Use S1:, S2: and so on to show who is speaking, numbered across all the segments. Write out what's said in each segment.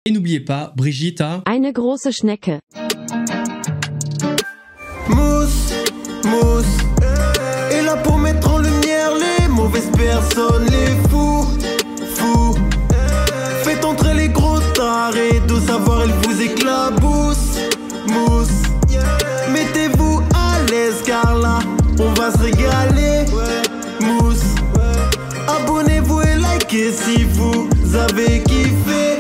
S1: Et n'oubliez pas, Brigitte a
S2: Eine große Schnecke.
S3: Mousse, mousse, est là pour mettre en lumière les mauvaises personnes, les fous, fous. Faites entrer les gros tarés, de savoir elle vous éclabousse, mousse. Mettez-vous à l'aise car là, on va se régaler, mousse. Abonnez-vous et likez si vous avez kiffé.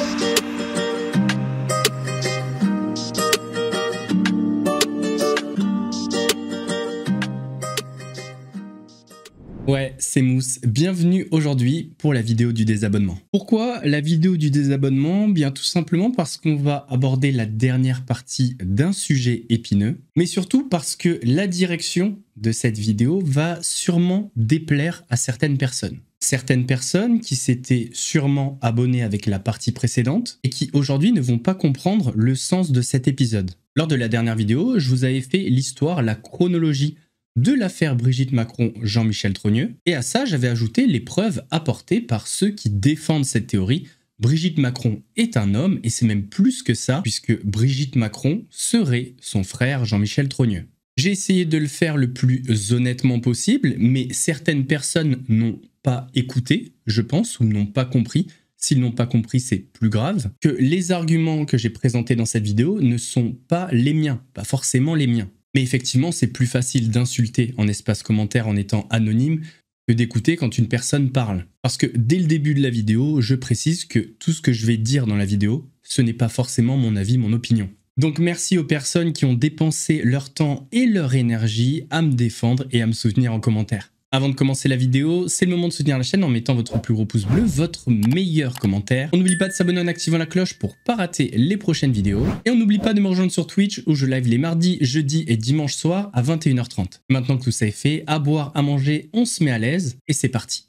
S1: Ouais, c'est Mousse. Bienvenue aujourd'hui pour la vidéo du désabonnement. Pourquoi la vidéo du désabonnement? Bien tout simplement parce qu'on va aborder la dernière partie d'un sujet épineux, mais surtout parce que la direction de cette vidéo va sûrement déplaire à certaines personnes. Certaines personnes qui s'étaient sûrement abonnées avec la partie précédente et qui aujourd'hui ne vont pas comprendre le sens de cet épisode. Lors de la dernière vidéo, je vous avais fait l'histoire, la chronologie de l'affaire Brigitte Macron-Jean-Michel Trogneux, et à ça j'avais ajouté les preuves apportées par ceux qui défendent cette théorie. Brigitte Macron est un homme, et c'est même plus que ça, puisque Brigitte Macron serait son frère Jean-Michel Trogneux. J'ai essayé de le faire le plus honnêtement possible, mais certaines personnes n'ont pas écouté, je pense, ou n'ont pas compris. S'ils n'ont pas compris, c'est plus grave, que les arguments que j'ai présentés dans cette vidéo ne sont pas les miens, pas forcément les miens. Mais effectivement, c'est plus facile d'insulter en espace commentaire en étant anonyme que d'écouter quand une personne parle. Parce que dès le début de la vidéo, je précise que tout ce que je vais dire dans la vidéo, ce n'est pas forcément mon avis, mon opinion. Donc merci aux personnes qui ont dépensé leur temps et leur énergie à me défendre et à me soutenir en commentaire. Avant de commencer la vidéo, c'est le moment de soutenir la chaîne en mettant votre plus gros pouce bleu, votre meilleur commentaire. On n'oublie pas de s'abonner en activant la cloche pour pas rater les prochaines vidéos. Et on n'oublie pas de me rejoindre sur Twitch où je live les mardis, jeudis et dimanches soirs à 21h30. Maintenant que tout ça est fait, à boire, à manger, on se met à l'aise et c'est parti.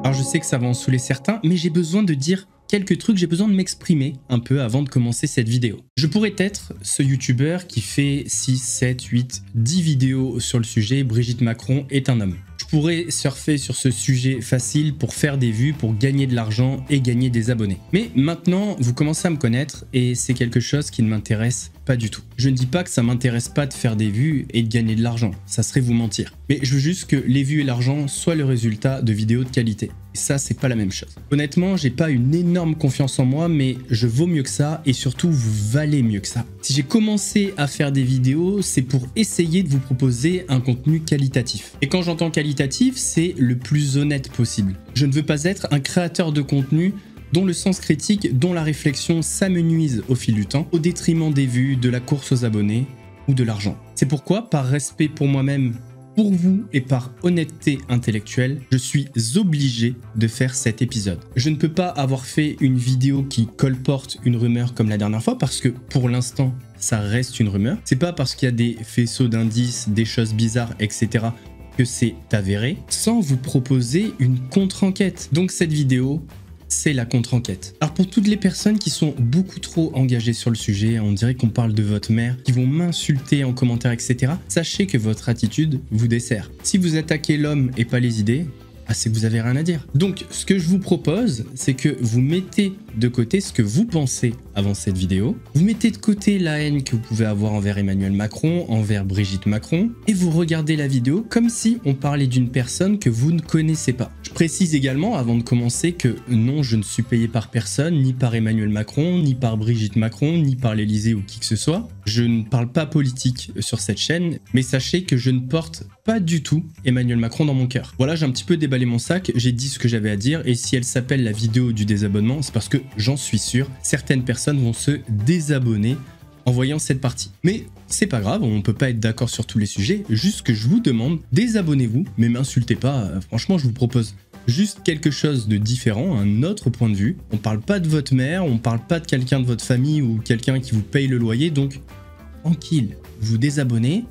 S1: Alors je sais que ça va en saouler certains, mais j'ai besoin de dire quelques trucs, j'ai besoin de m'exprimer un peu avant de commencer cette vidéo. Je pourrais être ce youtubeur qui fait 6, 7, 8, 10 vidéos sur le sujet « Brigitte Macron est un homme ». Je pourrais surfer sur ce sujet facile pour faire des vues, pour gagner de l'argent et gagner des abonnés. Mais maintenant, vous commencez à me connaître et c'est quelque chose qui ne m'intéresse pas du tout. Je ne dis pas que ça m'intéresse pas de faire des vues et de gagner de l'argent, ça serait vous mentir. Mais je veux juste que les vues et l'argent soient le résultat de vidéos de qualité. Et ça, c'est pas la même chose. Honnêtement, j'ai pas une énorme confiance en moi, mais je vaux mieux que ça et surtout, vous valez mieux que ça. Si j'ai commencé à faire des vidéos, c'est pour essayer de vous proposer un contenu qualitatif. Et quand j'entends qualitatif, c'est le plus honnête possible. Je ne veux pas être un créateur de contenu dont le sens critique, dont la réflexion s'amenuise au fil du temps, au détriment des vues, de la course aux abonnés ou de l'argent. C'est pourquoi, par respect pour moi-même, pour vous et par honnêteté intellectuelle, je suis obligé de faire cet épisode. Je ne peux pas avoir fait une vidéo qui colporte une rumeur comme la dernière fois parce que pour l'instant, ça reste une rumeur. C'est pas parce qu'il y a des faisceaux d'indices, des choses bizarres, etc. que c'est avéré, sans vous proposer une contre-enquête. Donc cette vidéo, c'est la contre-enquête. Alors pour toutes les personnes qui sont beaucoup trop engagées sur le sujet, on dirait qu'on parle de votre mère, qui vont m'insulter en commentaire, etc. Sachez que votre attitude vous dessert. Si vous attaquez l'homme et pas les idées, c'est que vous avez rien à dire. Donc ce que je vous propose, c'est que vous mettez de côté ce que vous pensez avant cette vidéo. Vous mettez de côté la haine que vous pouvez avoir envers Emmanuel Macron, envers Brigitte Macron, et vous regardez la vidéo comme si on parlait d'une personne que vous ne connaissez pas. Je précise également, avant de commencer, que non, je ne suis payé par personne, ni par Emmanuel Macron, ni par Brigitte Macron, ni par l'Élysée ou qui que ce soit. Je ne parle pas politique sur cette chaîne, mais sachez que je ne porte pas du tout Emmanuel Macron dans mon cœur. Voilà, j'ai un petit peu déballé mon sac, j'ai dit ce que j'avais à dire, et si elle s'appelle la vidéo du désabonnement, c'est parce que j'en suis sûr, certaines personnes vont se désabonner en voyant cette partie. Mais c'est pas grave, on peut pas être d'accord sur tous les sujets, juste que je vous demande, désabonnez-vous, mais m'insultez pas, franchement je vous propose juste quelque chose de différent, un autre point de vue. On parle pas de votre mère, on parle pas de quelqu'un de votre famille ou quelqu'un qui vous paye le loyer, donc tranquille, vous désabonnez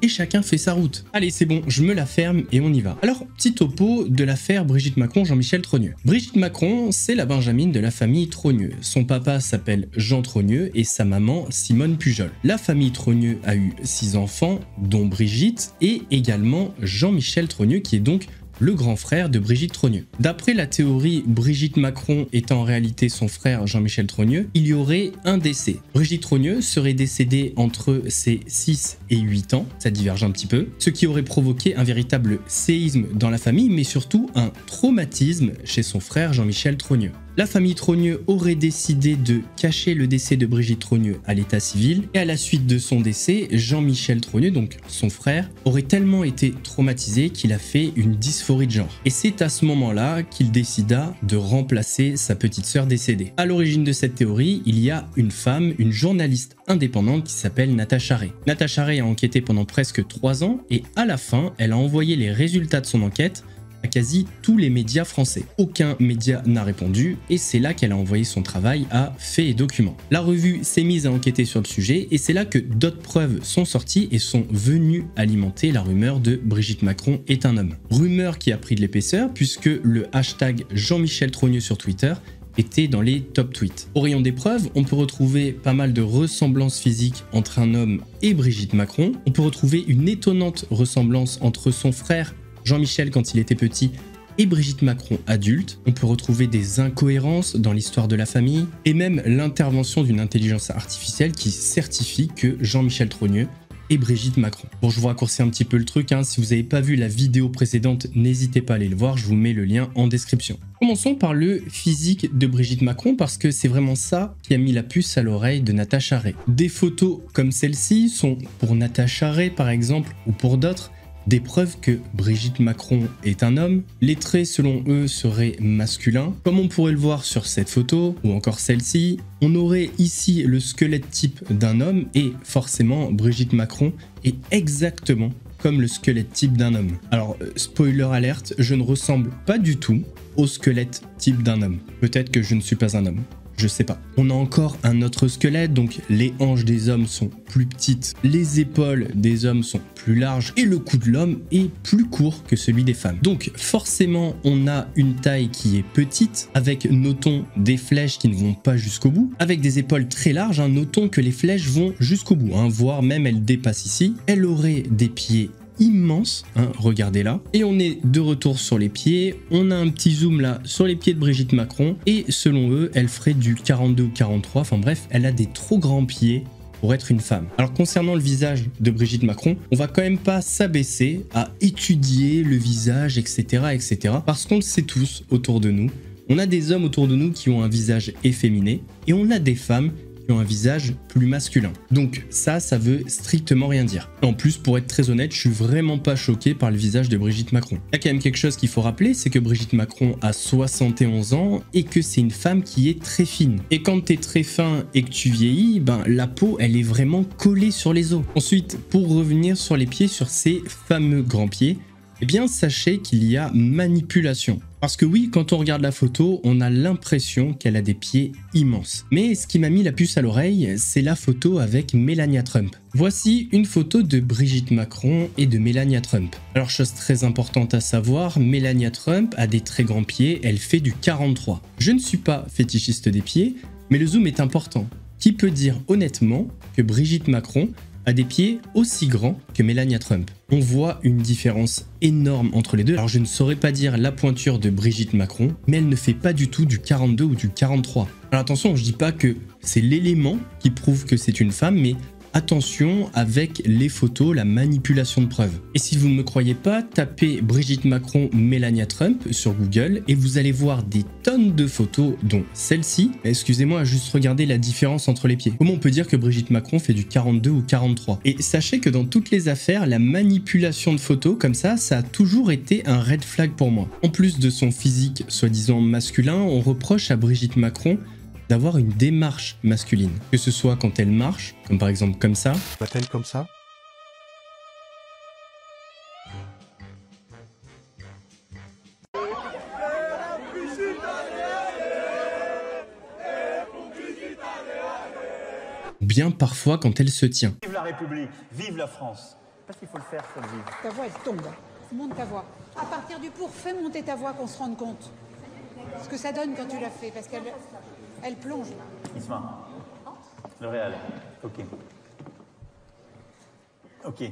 S1: et chacun fait sa route. Allez, c'est bon, je me la ferme et on y va. Alors, petit topo de l'affaire Brigitte Macron-Jean-Michel Trogneux. Brigitte Macron, c'est la benjamine de la famille Trogneux. Son papa s'appelle Jean Trogneux et sa maman Simone Pujol. La famille Trogneux a eu 6 enfants, dont Brigitte et également Jean-Michel Trogneux, qui est donc le grand frère de Brigitte Trogneux. D'après la théorie, Brigitte Macron étant en réalité son frère Jean-Michel Trogneux, il y aurait un décès. Brigitte Trogneux serait décédée entre ses 6 et 8 ans, ça diverge un petit peu, ce qui aurait provoqué un véritable séisme dans la famille, mais surtout un traumatisme chez son frère Jean-Michel Trogneux. La famille Trogneux aurait décidé de cacher le décès de Brigitte Trogneux à l'état civil et à la suite de son décès, Jean-Michel Trogneux, donc son frère, aurait tellement été traumatisé qu'il a fait une dysphorie de genre. Et c'est à ce moment-là qu'il décida de remplacer sa petite sœur décédée. À l'origine de cette théorie, il y a une femme, une journaliste indépendante qui s'appelle Natacha Ray. Natacha Ray a enquêté pendant presque 3 ans et à la fin, elle a envoyé les résultats de son enquête à quasi tous les médias français. Aucun média n'a répondu et c'est là qu'elle a envoyé son travail à Faits et Documents. La revue s'est mise à enquêter sur le sujet et c'est là que d'autres preuves sont sorties et sont venues alimenter la rumeur de Brigitte Macron est un homme. Rumeur qui a pris de l'épaisseur puisque le hashtag Jean-Michel Trogneux sur Twitter était dans les top tweets. Au rayon des preuves, on peut retrouver pas mal de ressemblances physiques entre un homme et Brigitte Macron. On peut retrouver une étonnante ressemblance entre son frère Jean-Michel quand il était petit et Brigitte Macron adulte. On peut retrouver des incohérences dans l'histoire de la famille et même l'intervention d'une intelligence artificielle qui certifie que Jean-Michel Trogneux et Brigitte Macron. Bon, je vous raccourcis un petit peu le truc, hein. Si vous n'avez pas vu la vidéo précédente, n'hésitez pas à aller le voir, je vous mets le lien en description. Commençons par le physique de Brigitte Macron parce que c'est vraiment ça qui a mis la puce à l'oreille de Natacha Ray. Des photos comme celle-ci sont pour Natacha Ray par exemple ou pour d'autres des preuves que Brigitte Macron est un homme. Les traits selon eux seraient masculins, comme on pourrait le voir sur cette photo ou encore celle-ci. On aurait ici le squelette type d'un homme et forcément Brigitte Macron est exactement comme le squelette type d'un homme. Alors spoiler alerte, je ne ressemble pas du tout au squelette type d'un homme. Peut-être que je ne suis pas un homme. Je sais pas. On a encore un autre squelette, donc les hanches des hommes sont plus petites, les épaules des hommes sont plus larges et le cou de l'homme est plus court que celui des femmes. Donc forcément, on a une taille qui est petite, avec notons des flèches qui ne vont pas jusqu'au bout, avec des épaules très larges, hein, notons que les flèches vont jusqu'au bout, hein, voire même elles dépassent ici. Elle aurait des pieds immense, hein, regardez là. Et on est de retour sur les pieds, on a un petit zoom là sur les pieds de Brigitte Macron et selon eux, elle ferait du 42 ou 43, enfin bref, elle a des trop grands pieds pour être une femme. Alors concernant le visage de Brigitte Macron, on va quand même pas s'abaisser à étudier le visage, etc., etc., parce qu'on le sait tous autour de nous. On a des hommes autour de nous qui ont un visage efféminé et on a des femmes ont un visage plus masculin. Donc ça veut strictement rien dire. En plus, pour être très honnête, je suis vraiment pas choqué par le visage de Brigitte Macron. Il y a quand même quelque chose qu'il faut rappeler, c'est que Brigitte Macron a 71 ans et que c'est une femme qui est très fine. Et quand t'es très fin et que tu vieillis, ben la peau, elle est vraiment collée sur les os. Ensuite, pour revenir sur les pieds, sur ces fameux grands pieds, eh bien sachez qu'il y a manipulation. Parce que oui, quand on regarde la photo, on a l'impression qu'elle a des pieds immenses. Mais ce qui m'a mis la puce à l'oreille, c'est la photo avec Melania Trump. Voici une photo de Brigitte Macron et de Melania Trump. Alors chose très importante à savoir, Melania Trump a des très grands pieds, elle fait du 43. Je ne suis pas fétichiste des pieds, mais le zoom est important. Qui peut dire honnêtement que Brigitte Macron a des pieds aussi grands que Melania Trump? On voit une différence énorme entre les deux. Alors je ne saurais pas dire la pointure de Brigitte Macron, mais elle ne fait pas du tout du 42 ou du 43. Alors attention, je dis pas que c'est l'élément qui prouve que c'est une femme, mais attention avec les photos, la manipulation de preuves. Et si vous ne me croyez pas, tapez Brigitte Macron, Melania Trump sur Google et vous allez voir des tonnes de photos, dont celle-ci. Excusez-moi, juste regarder la différence entre les pieds. Comment on peut dire que Brigitte Macron fait du 42 ou 43? Et sachez que dans toutes les affaires, la manipulation de photos comme ça a toujours été un red flag pour moi. En plus de son physique soi-disant masculin, on reproche à Brigitte Macron d'avoir une démarche masculine. Que ce soit quand elle marche, comme par exemple comme ça.
S2: Va-t-elle comme ça?
S1: Ou bien parfois quand elle se tient.
S4: Vive la République, vive la France. Parce qu'il faut le faire, faut le vivre.
S5: Ta voix, elle tombe. Monte ta voix. À partir du pour, fais monter ta voix qu'on se rende compte. Ce que ça donne quand tu la fais, parce qu'elle plonge.
S4: Isma, le réel. Ok. Ok.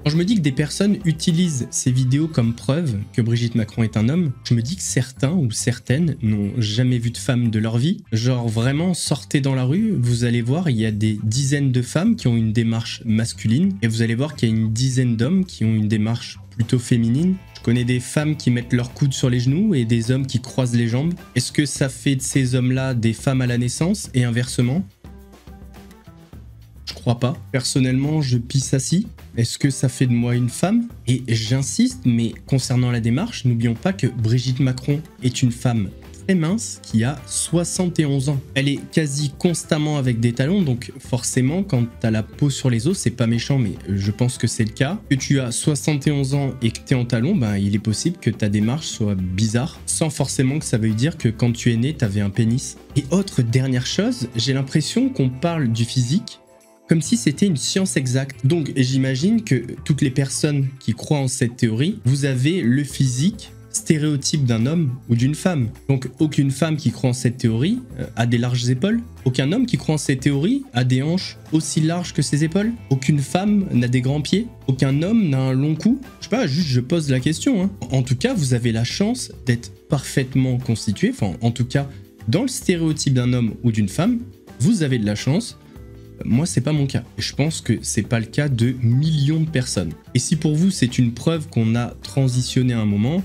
S1: Quand je me dis que des personnes utilisent ces vidéos comme preuve que Brigitte Macron est un homme, je me dis que certains ou certaines n'ont jamais vu de femme de leur vie. Genre vraiment, sortez dans la rue, vous allez voir, il y a des dizaines de femmes qui ont une démarche masculine et vous allez voir qu'il y a une dizaine d'hommes qui ont une démarche plutôt féminine. Je connais des femmes qui mettent leurs coudes sur les genoux et des hommes qui croisent les jambes. Est-ce que ça fait de ces hommes-là des femmes à la naissance et inversement? Je crois pas. Personnellement, je pisse assis. Est-ce que ça fait de moi une femme? Et j'insiste, mais concernant la démarche, n'oublions pas que Brigitte Macron est une femme très mince qui a 71 ans. Elle est quasi constamment avec des talons, donc forcément, quand t'as la peau sur les os, c'est pas méchant, mais je pense que c'est le cas. Que tu as 71 ans et que t'es en talons, ben, il est possible que ta démarche soit bizarre, sans forcément que ça veuille dire que quand tu es né, t'avais un pénis. Et autre dernière chose, j'ai l'impression qu'on parle du physique comme si c'était une science exacte. Donc j'imagine que toutes les personnes qui croient en cette théorie, vous avez le physique stéréotype d'un homme ou d'une femme. Donc aucune femme qui croit en cette théorie a des larges épaules. Aucun homme qui croit en cette théorie a des hanches aussi larges que ses épaules. Aucune femme n'a des grands pieds. Aucun homme n'a un long cou. Je sais pas, juste je pose la question. En tout cas, vous avez la chance d'être parfaitement constitué. Enfin, en tout cas, dans le stéréotype d'un homme ou d'une femme, vous avez de la chance. Moi, c'est pas mon cas. Je pense que c'est pas le cas de millions de personnes. Et si pour vous, c'est une preuve qu'on a transitionné à un moment,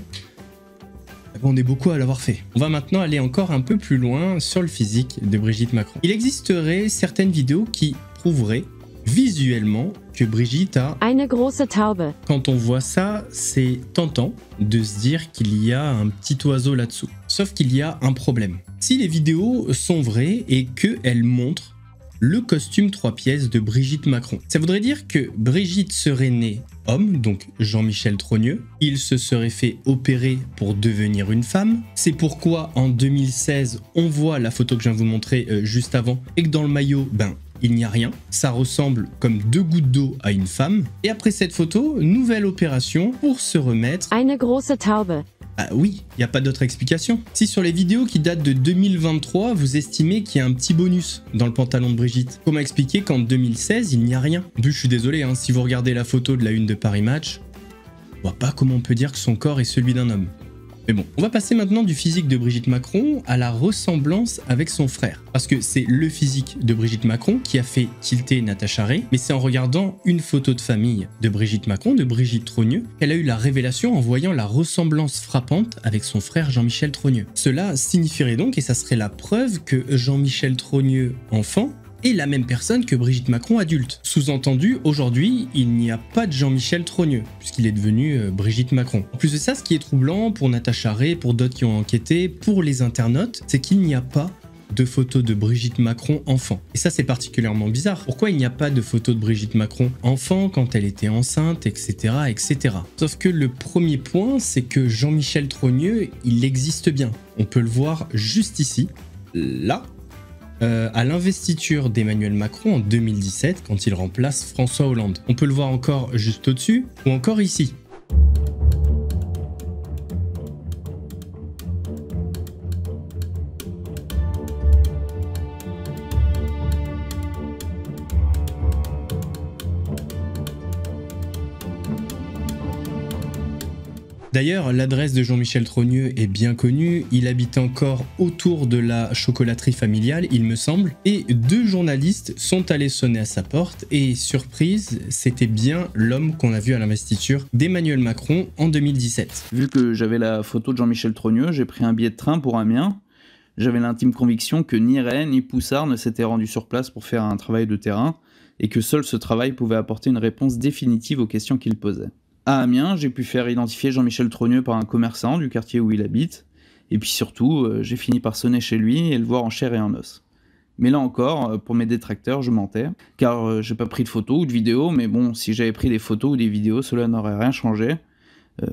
S1: on est beaucoup à l'avoir fait. On va maintenant aller encore un peu plus loin sur le physique de Brigitte Macron. Il existerait certaines vidéos qui prouveraient visuellement que Brigitte a
S2: eine große Taube.
S1: Quand on voit ça, c'est tentant de se dire qu'il y a un petit oiseau là-dessous. Sauf qu'il y a un problème. Si les vidéos sont vraies et qu'elles montrent le costume 3 pièces de Brigitte Macron. Ça voudrait dire que Brigitte serait née homme, donc Jean-Michel Trogneux. Il se serait fait opérer pour devenir une femme. C'est pourquoi en 2016, on voit la photo que je viens de vous montrer juste avant, et que dans le maillot, il n'y a rien. Ça ressemble comme 2 gouttes d'eau à une femme. Et après cette photo, nouvelle opération pour se remettre...
S2: Eine große Taube.
S1: Ah oui, il n'y a pas d'autre explication. Si sur les vidéos qui datent de 2023, vous estimez qu'il y a un petit bonus dans le pantalon de Brigitte, comment expliquer qu'en 2016, il n'y a rien? Je suis désolé, si vous regardez la photo de la une de Paris Match, je vois pas comment on peut dire que son corps est celui d'un homme. Mais bon, on va passer maintenant du physique de Brigitte Macron à la ressemblance avec son frère. Parce que c'est le physique de Brigitte Macron qui a fait tilter Natacha Ray, mais c'est en regardant une photo de famille de Brigitte Macron, de Brigitte Trogneux, qu'elle a eu la révélation en voyant la ressemblance frappante avec son frère Jean-Michel Trogneux. Cela signifierait donc, et ça serait la preuve, que Jean-Michel Trogneux, enfant, est la même personne que Brigitte Macron adulte. Sous-entendu, aujourd'hui, il n'y a pas de Jean-Michel Trogneux, puisqu'il est devenu Brigitte Macron. En plus de ça, ce qui est troublant pour Natacha Ray, pour d'autres qui ont enquêté, pour les internautes, c'est qu'il n'y a pas de photos de Brigitte Macron enfant. Et ça, c'est particulièrement bizarre. Pourquoi il n'y a pas de photos de Brigitte Macron enfant quand elle était enceinte, etc., etc. Sauf que le premier point, c'est que Jean-Michel Trogneux, il existe bien. On peut le voir juste ici, là, à l'investiture d'Emmanuel Macron en 2017 quand il remplace François Hollande. On peut le voir encore juste au-dessus ou encore ici. D'ailleurs, l'adresse de Jean-Michel Trogneux est bien connue, il habite encore autour de la chocolaterie familiale, il me semble, et 2 journalistes sont allés sonner à sa porte, et surprise, c'était bien l'homme qu'on a vu à l'investiture d'Emmanuel Macron en 2017.
S6: Vu que j'avais la photo de Jean-Michel Trogneux, j'ai pris un billet de train pour Amiens. J'avais l'intime conviction que ni Ray ni Poussard ne s'étaient rendus sur place pour faire un travail de terrain, et que seul ce travail pouvait apporter une réponse définitive aux questions qu'il posait. À Amiens, j'ai pu faire identifier Jean-Michel Trogneux par un commerçant du quartier où il habite, et puis surtout, j'ai fini par sonner chez lui et le voir en chair et en os. Mais là encore, pour mes détracteurs, je mentais, car j'ai pas pris de photos ou de vidéos, mais bon, si j'avais pris des photos ou des vidéos, cela n'aurait rien changé.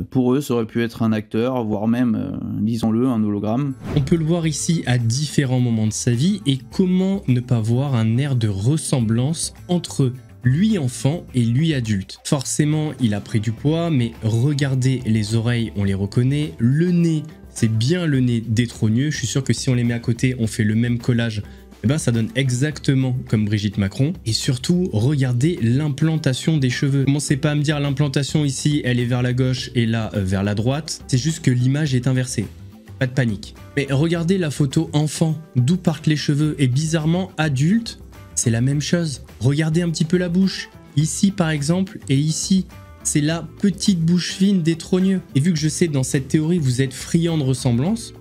S6: Pour eux, ça aurait pu être un acteur, voire même, disons-le, un hologramme.
S1: On peut le voir ici à différents moments de sa vie, et comment ne pas voir un air de ressemblance entre lui enfant et lui adulte. Forcément, il a pris du poids, mais regardez les oreilles, on les reconnaît. Le nez, c'est bien le nez des Trogneux. Je suis sûr que si on les met à côté, on fait le même collage eh ben ça donne exactement comme Brigitte Macron. Et surtout, regardez l'implantation des cheveux. Commencez pas à me dire l'implantation ici, elle est vers la gauche et là vers la droite. C'est juste que l'image est inversée. Pas de panique. Mais regardez la photo enfant, d'où partent les cheveux. Et bizarrement, adulte, c'est la même chose. Regardez un petit peu la bouche. Ici par exemple, et ici, c'est la petite bouche fine des trogneux. Et vu que je sais dans cette théorie vous êtes friand de ressemblances,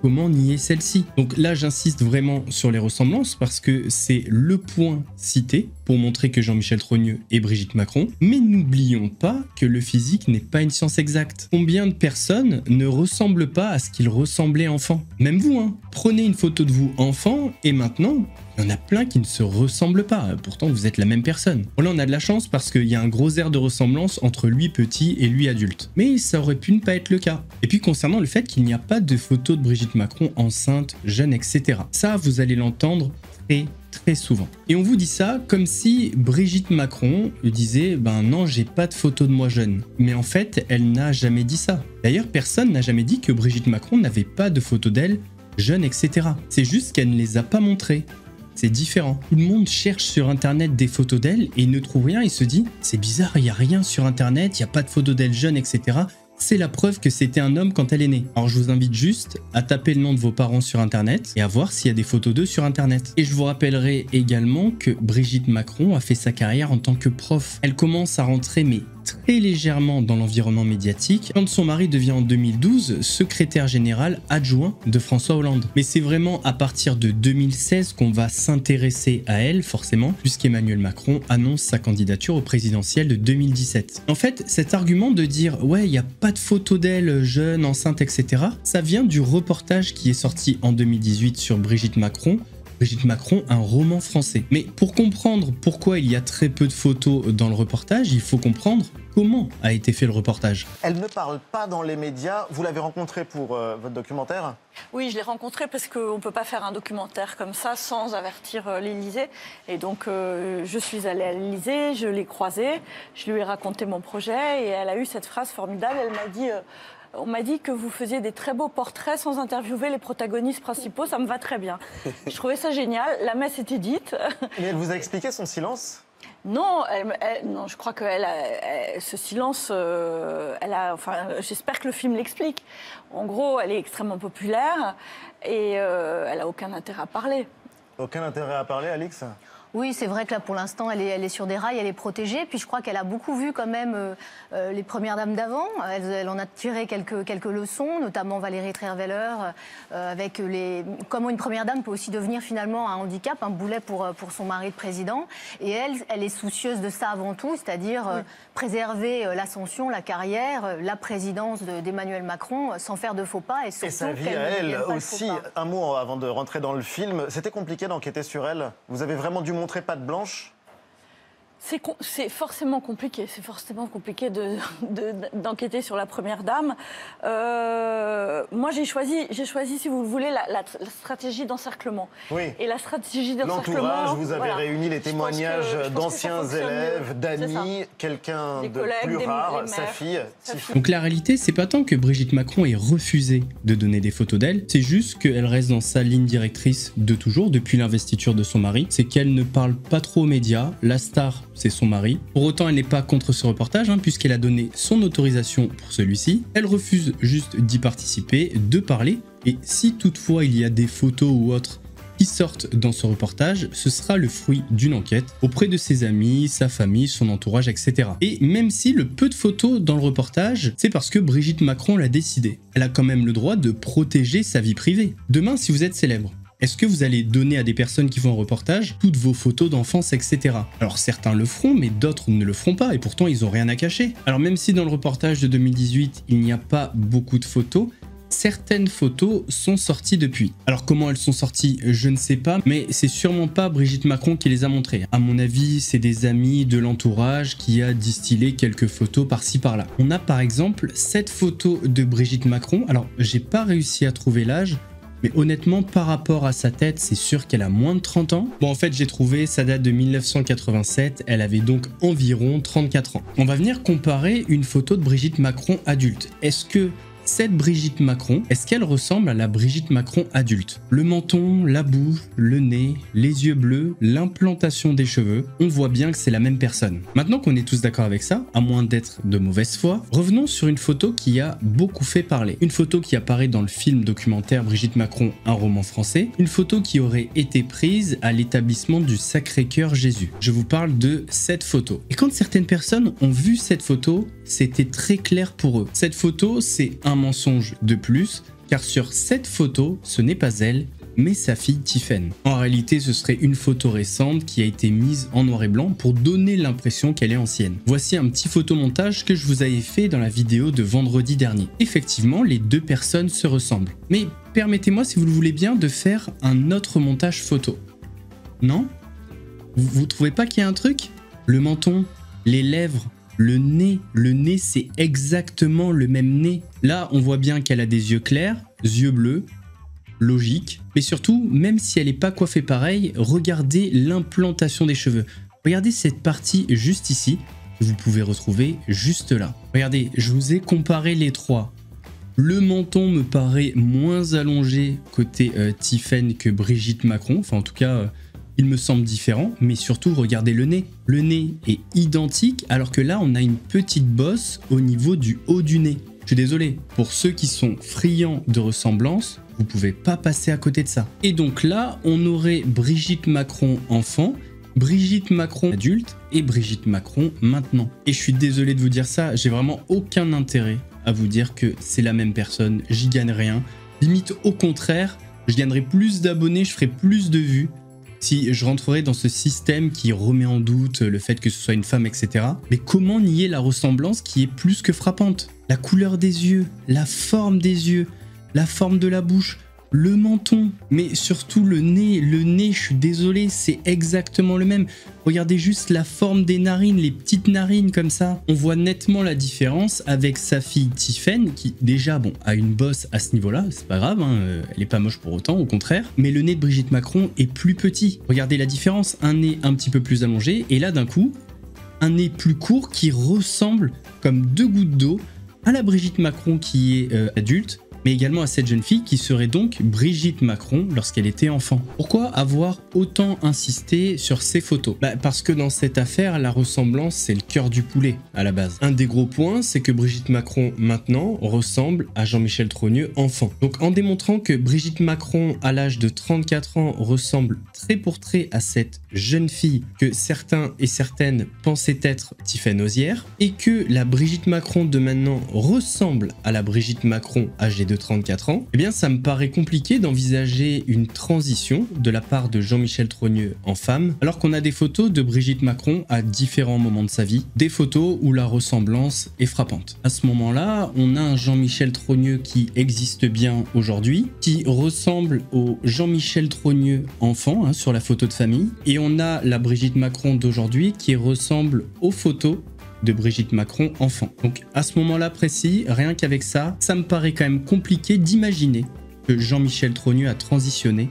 S1: comment nier celle-ci? Donc là j'insiste vraiment sur les ressemblances parce que c'est le point cité pour montrer que Jean-Michel Trogneux est Brigitte Macron. Mais n'oublions pas que le physique n'est pas une science exacte. Combien de personnes ne ressemblent pas à ce qu'ils ressemblaient enfant? Même vous, hein. Prenez une photo de vous enfant et maintenant, il y en a plein qui ne se ressemblent pas. Pourtant, vous êtes la même personne. Bon, là, on a de la chance parce qu'il y a un gros air de ressemblance entre lui petit et lui adulte. Mais ça aurait pu ne pas être le cas. Et puis, concernant le fait qu'il n'y a pas de photo de Brigitte Macron enceinte, jeune, etc. Ça, vous allez l'entendre très souvent. Et on vous dit ça comme si Brigitte Macron disait « Ben non, j'ai pas de photo de moi jeune ». Mais en fait, elle n'a jamais dit ça. D'ailleurs, personne n'a jamais dit que Brigitte Macron n'avait pas de photo d'elle jeune, etc. C'est juste qu'elle ne les a pas montrées. C'est différent. Tout le monde cherche sur internet des photos d'elle et ne trouve rien et se dit « C'est bizarre, il n'y a rien sur internet, il n'y a pas de photo d'elle jeune, etc. » C'est la preuve que c'était un homme quand elle est née. Alors je vous invite juste à taper le nom de vos parents sur internet et à voir s'il y a des photos d'eux sur internet. Et je vous rappellerai également que Brigitte Macron a fait sa carrière en tant que prof. Elle commence à rentrer mais très légèrement dans l'environnement médiatique quand son mari devient en 2012 secrétaire général adjoint de François Hollande. Mais c'est vraiment à partir de 2016 qu'on va s'intéresser à elle forcément puisqu'Emmanuel Macron annonce sa candidature au présidentiel de 2017. En fait, cet argument de dire ouais, il n'y a pas de photo d'elle jeune, enceinte, etc. ça vient du reportage qui est sorti en 2018 sur Brigitte Macron, un roman français. Mais pour comprendre pourquoi il y a très peu de photos dans le reportage, il faut comprendre comment a été fait le reportage.
S7: Elle ne parle pas dans les médias. Vous l'avez rencontrée pour votre documentaire?
S8: Oui, je l'ai rencontrée parce qu'on ne peut pas faire un documentaire comme ça sans avertir l'Élysée. Et donc, je suis allée à l'Élysée, je l'ai croisée, je lui ai raconté mon projet et elle a eu cette phrase formidable. Elle m'a dit... On m'a dit que vous faisiez des très beaux portraits sans interviewer les protagonistes principaux, ça me va très bien. Je trouvais ça génial, la messe était dite.
S7: Mais elle vous a expliqué son silence?
S8: Non, non, je crois que ce silence, j'espère que le film l'explique. En gros, elle est extrêmement populaire et elle n'a aucun intérêt à parler.
S7: Aucun intérêt à parler, Alix?
S9: Oui, c'est vrai que là, pour l'instant, elle est sur des rails, elle est protégée. Puis je crois qu'elle a beaucoup vu quand même les premières dames d'avant. Elle en a tiré quelques leçons, notamment Valérie Trierweiler, avec comment une première dame peut aussi devenir finalement un handicap, un boulet pour son mari de président. Et elle est soucieuse de ça avant tout, c'est-à-dire préserver l'ascension, la carrière, la présidence d'Emmanuel Macron sans faire de faux pas. Et
S7: sa vie à elle aussi. Un mot avant de rentrer dans le film. C'était compliqué d'enquêter sur elle? Vous avez vraiment dû montrer patte blanche?
S8: C'est forcément compliqué. C'est forcément compliqué d'enquêter sur la première dame. Moi, j'ai choisi, si vous le voulez, la stratégie d'encerclement.
S7: Oui.
S8: Et la stratégie d'encerclement...
S7: L'entourage, vous avez réuni les témoignages d'anciens élèves, d'amis, quelqu'un de plus rare, sa fille.
S1: Donc la réalité, c'est pas tant que Brigitte Macron ait refusé de donner des photos d'elle, c'est juste qu'elle reste dans sa ligne directrice de toujours, depuis l'investiture de son mari. C'est qu'elle ne parle pas trop aux médias. La star, c'est son mari. Pour autant, elle n'est pas contre ce reportage, puisqu'elle a donné son autorisation pour celui-ci. Elle refuse juste d'y participer, de parler, et si toutefois il y a des photos ou autres qui sortent dans ce reportage, ce sera le fruit d'une enquête auprès de ses amis, sa famille, son entourage, etc. Et même si le peu de photos dans le reportage, c'est parce que Brigitte Macron l'a décidé. Elle a quand même le droit de protéger sa vie privée. Demain, si vous êtes célèbre, est-ce que vous allez donner à des personnes qui font un reportage toutes vos photos d'enfance, etc. Alors certains le feront, mais d'autres ne le feront pas, et pourtant ils n'ont rien à cacher. Alors même si dans le reportage de 2018, il n'y a pas beaucoup de photos, certaines photos sont sorties depuis. Alors comment elles sont sorties, je ne sais pas, mais c'est sûrement pas Brigitte Macron qui les a montrées. À mon avis, c'est des amis de l'entourage qui a distillé quelques photos par-ci par-là. On a par exemple cette photo de Brigitte Macron. Alors j'ai pas réussi à trouver l'âge, mais honnêtement, par rapport à sa tête, c'est sûr qu'elle a moins de 30 ans. Bon, en fait, j'ai trouvé, ça date de 1987, elle avait donc environ 34 ans. On va venir comparer une photo de Brigitte Macron adulte. Est-ce que Cette Brigitte Macron, est-ce qu'elle ressemble à la Brigitte Macron adulte? Le menton, la bouche, le nez, les yeux bleus, l'implantation des cheveux, on voit bien que c'est la même personne. Maintenant qu'on est tous d'accord avec ça, à moins d'être de mauvaise foi, revenons sur une photo qui a beaucoup fait parler. Une photo qui apparaît dans le film documentaire Brigitte Macron, un roman français. Une photo qui aurait été prise à l'établissement du Sacré-Cœur Jésus. Je vous parle de cette photo. Et quand certaines personnes ont vu cette photo, c'était très clair pour eux. Cette photo, c'est un mensonge de plus, car sur cette photo, ce n'est pas elle, mais sa fille Tiffen. En réalité, ce serait une photo récente qui a été mise en noir et blanc pour donner l'impression qu'elle est ancienne. Voici un petit photomontage que je vous avais fait dans la vidéo de vendredi dernier. Effectivement, les deux personnes se ressemblent. Mais permettez-moi, si vous le voulez bien, de faire un autre montage photo. Non? Vous trouvez pas qu'il y a un truc? Le menton, les lèvres, le nez c'est exactement le même nez. Là, on voit bien qu'elle a des yeux clairs, yeux bleus, logique. Mais surtout, même si elle n'est pas coiffée pareil, regardez l'implantation des cheveux. Regardez cette partie juste ici, que vous pouvez retrouver juste là. Regardez, je vous ai comparé les trois. Le menton me paraît moins allongé côté Tiffen que Brigitte Macron. Enfin, en tout cas, il me semble différent. Mais surtout, regardez le nez. Le nez est identique, alors que là, on a une petite bosse au niveau du haut du nez. Je suis désolé, pour ceux qui sont friands de ressemblance, vous pouvez pas passer à côté de ça. Et donc là, on aurait Brigitte Macron enfant, Brigitte Macron adulte et Brigitte Macron maintenant. Et je suis désolé de vous dire ça, j'ai vraiment aucun intérêt à vous dire que c'est la même personne, j'y gagne rien. Limite au contraire, je gagnerai plus d'abonnés, je ferai plus de vues si je rentrerai dans ce système qui remet en doute le fait que ce soit une femme, etc. Mais comment nier la ressemblance qui est plus que frappante? La couleur des yeux, la forme des yeux, la forme de la bouche, le menton, mais surtout le nez, je suis désolé, c'est exactement le même. Regardez juste la forme des narines, les petites narines comme ça. On voit nettement la différence avec sa fille Tiffen, qui déjà, bon, a une bosse à ce niveau-là, c'est pas grave, hein, elle est pas moche pour autant, au contraire. Mais le nez de Brigitte Macron est plus petit. Regardez la différence, un nez un petit peu plus allongé, et là d'un coup, un nez plus court qui ressemble comme deux gouttes d'eau à la Brigitte Macron qui est adulte, mais également à cette jeune fille qui serait donc Brigitte Macron lorsqu'elle était enfant. Pourquoi avoir autant insisté sur ces photos? Parce que dans cette affaire, la ressemblance, c'est le cœur du poulet à la base. Un des gros points, c'est que Brigitte Macron, maintenant, ressemble à Jean-Michel Trogneux, enfant. Donc en démontrant que Brigitte Macron, à l'âge de 34 ans, ressemble trait pour trait à cette jeune fille que certains et certaines pensaient être Tiffen Ozière, et que la Brigitte Macron de maintenant ressemble à la Brigitte Macron âgée de 34 ans, eh bien ça me paraît compliqué d'envisager une transition de la part de Jean-Michel Trogneux en femme, alors qu'on a des photos de Brigitte Macron à différents moments de sa vie, des photos où la ressemblance est frappante. À ce moment-là, on a un Jean-Michel Trogneux qui existe bien aujourd'hui, qui ressemble au Jean-Michel Trogneux enfant, hein, sur la photo de famille, et on a la Brigitte Macron d'aujourd'hui qui ressemble aux photos de Brigitte Macron enfant. Donc à ce moment-là précis, rien qu'avec ça, ça me paraît quand même compliqué d'imaginer que Jean-Michel Trogneux a transitionné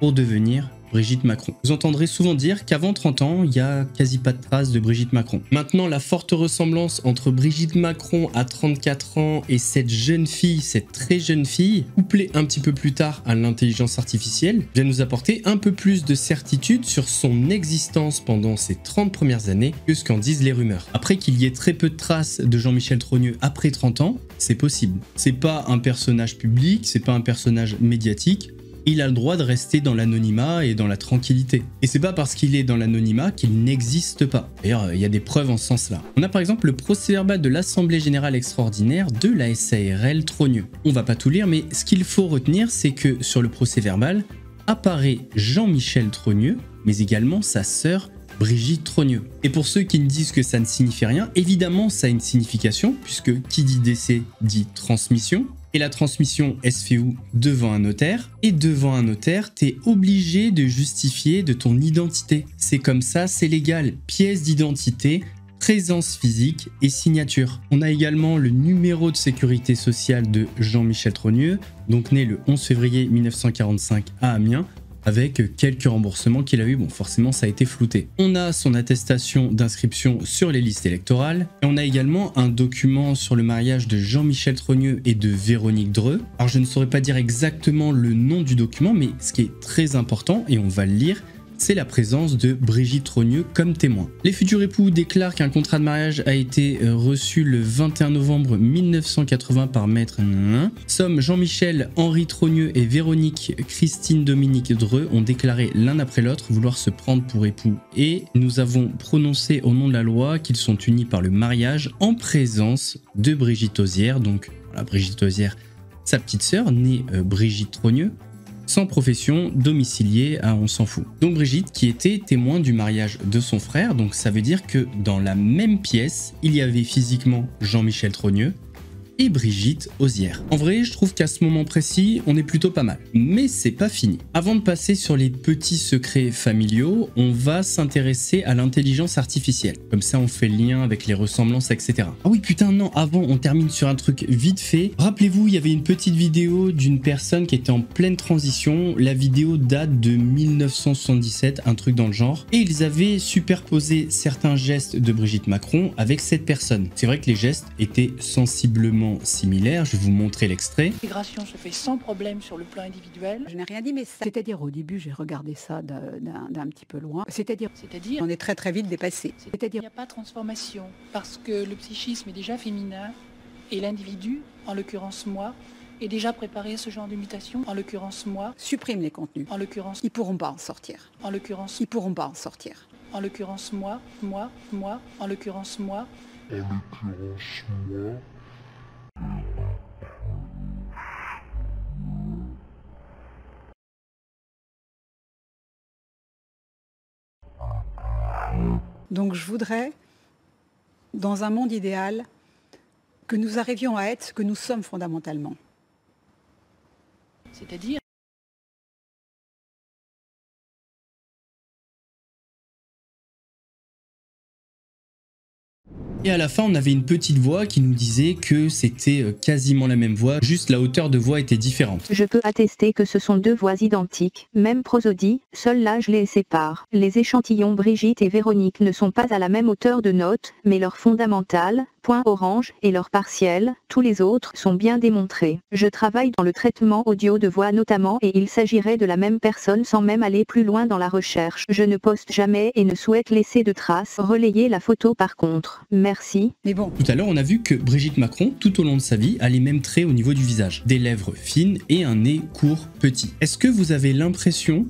S1: pour devenir Brigitte Macron. Vous entendrez souvent dire qu'avant 30 ans, il n'y a quasi pas de traces de Brigitte Macron. Maintenant, la forte ressemblance entre Brigitte Macron à 34 ans et cette jeune fille, cette très jeune fille, couplée un petit peu plus tard à l'intelligence artificielle, vient nous apporter un peu plus de certitude sur son existence pendant ces 30 premières années que ce qu'en disent les rumeurs. Après qu'il y ait très peu de traces de Jean-Michel Trogneux après 30 ans, c'est possible. C'est pas un personnage public, c'est pas un personnage médiatique. Il a le droit de rester dans l'anonymat et dans la tranquillité. Et c'est pas parce qu'il est dans l'anonymat qu'il n'existe pas. D'ailleurs, il y a des preuves en ce sens-là. On a par exemple le procès-verbal de l'Assemblée Générale Extraordinaire de la SARL Trogneux. On va pas tout lire, mais ce qu'il faut retenir, c'est que sur le procès-verbal apparaît Jean-Michel Trogneux, mais également sa sœur Brigitte Trogneux. Et pour ceux qui ne disent que ça ne signifie rien, évidemment ça a une signification, puisque qui dit décès dit transmission. Et la transmission, elle se fait où? Devant un notaire. Et devant un notaire, t'es obligé de justifier de ton identité. C'est comme ça, c'est légal. Pièce d'identité, présence physique et signature. On a également le numéro de sécurité sociale de Jean-Michel Trogneux, donc né le 11 février 1945 à Amiens. avec quelques remboursements qu'il a eu. Bon, forcément, ça a été flouté. On a son attestation d'inscription sur les listes électorales. Et on a également un document sur le mariage de Jean-Michel Trogneux et de Véronique Dreux. Alors, je ne saurais pas dire exactement le nom du document, mais ce qui est très important, et on va le lire, c'est la présence de Brigitte Trogneux comme témoin. Les futurs époux déclarent qu'un contrat de mariage a été reçu le 21 novembre 1980 par maître. Sommes Jean-Michel Henri Trogneux et Véronique Christine Dominique Dreux ont déclaré l'un après l'autre vouloir se prendre pour époux et nous avons prononcé au nom de la loi qu'ils sont unis par le mariage en présence de Brigitte Ozière. Donc voilà, Brigitte Ozière, sa petite sœur, née Brigitte Trogneux, sans profession, domiciliée, on s'en fout. Donc Brigitte qui était témoin du mariage de son frère, donc ça veut dire que dans la même pièce, il y avait physiquement Jean-Michel Trogneux et Brigitte Ozière. En vrai, je trouve qu'à ce moment précis, on est plutôt pas mal. Mais c'est pas fini. Avant de passer sur les petits secrets familiaux, on va s'intéresser à l'intelligence artificielle. Comme ça, on fait le lien avec les ressemblances, etc. Ah oui, putain, non, avant, on termine sur un truc vite fait. Rappelez-vous, il y avait une petite vidéo d'une personne qui était en pleine transition. La vidéo date de 1977, un truc dans le genre. Et ils avaient superposé certains gestes de Brigitte Macron avec cette personne. C'est vrai que les gestes étaient sensiblement similaire, je vais vous montrer l'extrait.
S10: L'intégration se fait sans problème sur le plan individuel.
S5: Je n'ai rien dit, mais c'est-à-dire au début, j'ai regardé ça d'un petit peu loin. C'est-à-dire, on est très très vite dépassé.
S10: C'est-à-dire, il n'y a pas de transformation parce que le psychisme est déjà féminin et l'individu, en l'occurrence moi, est déjà préparé à ce genre de mutation. En l'occurrence moi,
S5: supprime les contenus.
S10: En l'occurrence,
S5: ils pourront pas en sortir.
S10: En l'occurrence,
S5: ils pourront pas en sortir.
S10: En l'occurrence moi, en l'occurrence moi.
S5: Donc je voudrais, dans un monde idéal, que nous arrivions à être ce que nous sommes fondamentalement.
S10: C'est-à-dire
S1: Et à la fin, on avait une petite voix qui nous disait que c'était quasiment la même voix, juste la hauteur de voix était différente.
S11: Je peux attester que ce sont deux voix identiques, même prosodie, seul l'âge les sépare. Les échantillons Brigitte et Véronique ne sont pas à la même hauteur de note, mais leur fondamentale, point orange, et leur partiel, tous les autres sont bien démontrés. Je travaille dans le traitement audio de voix notamment et il s'agirait de la même personne sans même aller plus loin dans la recherche. Je ne poste jamais et ne souhaite laisser de traces. Relayer la photo par contre. Merci.
S5: Mais bon.
S1: Tout à l'heure, on a vu que Brigitte Macron, tout au long de sa vie, a les mêmes traits au niveau du visage. Des lèvres fines et un nez court, petit. Est-ce que vous avez l'impression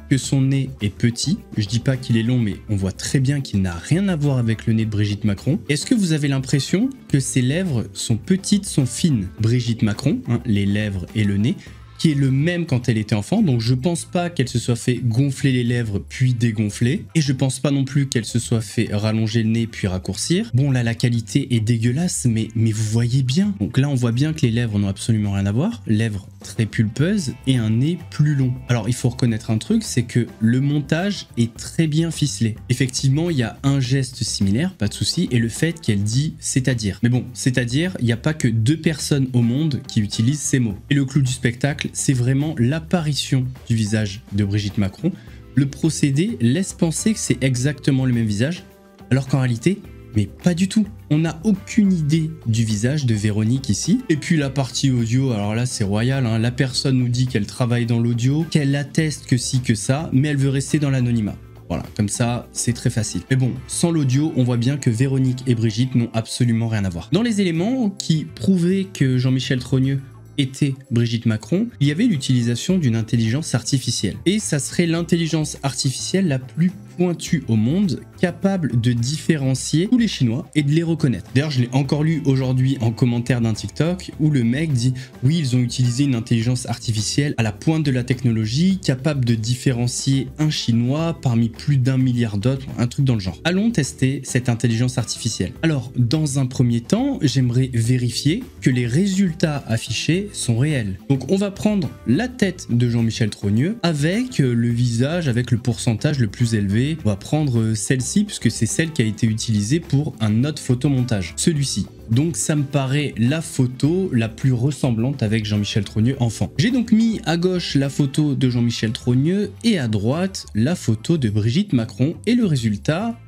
S1: que son nez est petit? Je dis pas qu'il est long, mais on voit très bien qu'il n'a rien à voir avec le nez de Brigitte Macron. Est-ce que vous avez l'impression que ses lèvres sont petites, sont fines? Brigitte Macron, les lèvres et le nez, qui est le même quand elle était enfant, donc je pense pas qu'elle se soit fait gonfler les lèvres puis dégonfler, et je pense pas non plus qu'elle se soit fait rallonger le nez puis raccourcir. Bon là la qualité est dégueulasse, mais vous voyez bien. Donc là on voit bien que les lèvres n'ont absolument rien à voir, lèvres très pulpeuses et un nez plus long. Alors il faut reconnaître un truc, c'est que le montage est très bien ficelé. Effectivement il y a un geste similaire, pas de souci, et le fait qu'elle dit c'est-à-dire. Mais bon, c'est-à-dire, il n'y a pas que 2 personnes au monde qui utilisent ces mots. Et le clou du spectacle, c'est vraiment l'apparition du visage de Brigitte Macron. Le procédé laisse penser que c'est exactement le même visage, alors qu'en réalité, mais pas du tout. On n'a aucune idée du visage de Véronique ici. Et puis la partie audio, alors là c'est royal, hein. La personne nous dit qu'elle travaille dans l'audio, qu'elle atteste que si que ça, mais elle veut rester dans l'anonymat. Voilà, comme ça, c'est très facile. Mais bon, sans l'audio, on voit bien que Véronique et Brigitte n'ont absolument rien à voir. Dans les éléments qui prouvaient que Jean-Michel Trogneux était Brigitte Macron, il y avait l'utilisation d'une intelligence artificielle. Et ça serait l'intelligence artificielle la plus pointue au monde, capable de différencier tous les Chinois et de les reconnaître. D'ailleurs, je l'ai encore lu aujourd'hui en commentaire d'un TikTok où le mec dit « Oui, ils ont utilisé une intelligence artificielle à la pointe de la technologie, capable de différencier un Chinois parmi plus d'1 milliard d'autres, un truc dans le genre. » Allons tester cette intelligence artificielle. Alors, dans un premier temps, j'aimerais vérifier que les résultats affichés sont réels. Donc, on va prendre la tête de Jean-Michel Trogneux avec le visage, avec le pourcentage le plus élevé trouver. On va prendre celle-ci puisque c'est celle qui a été utilisée pour un autre photomontage, celui-ci. Donc ça me paraît la photo la plus ressemblante avec Jean-Michel Trogneux enfant. J'ai donc mis à gauche la photo de Jean-Michel Trogneux et à droite la photo de Brigitte Macron et le résultat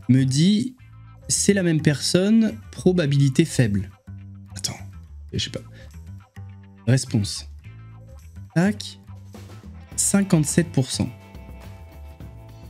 S1: me dit c'est la même personne, probabilité faible. Attends, je sais pas. Réponse. Tac. 57%.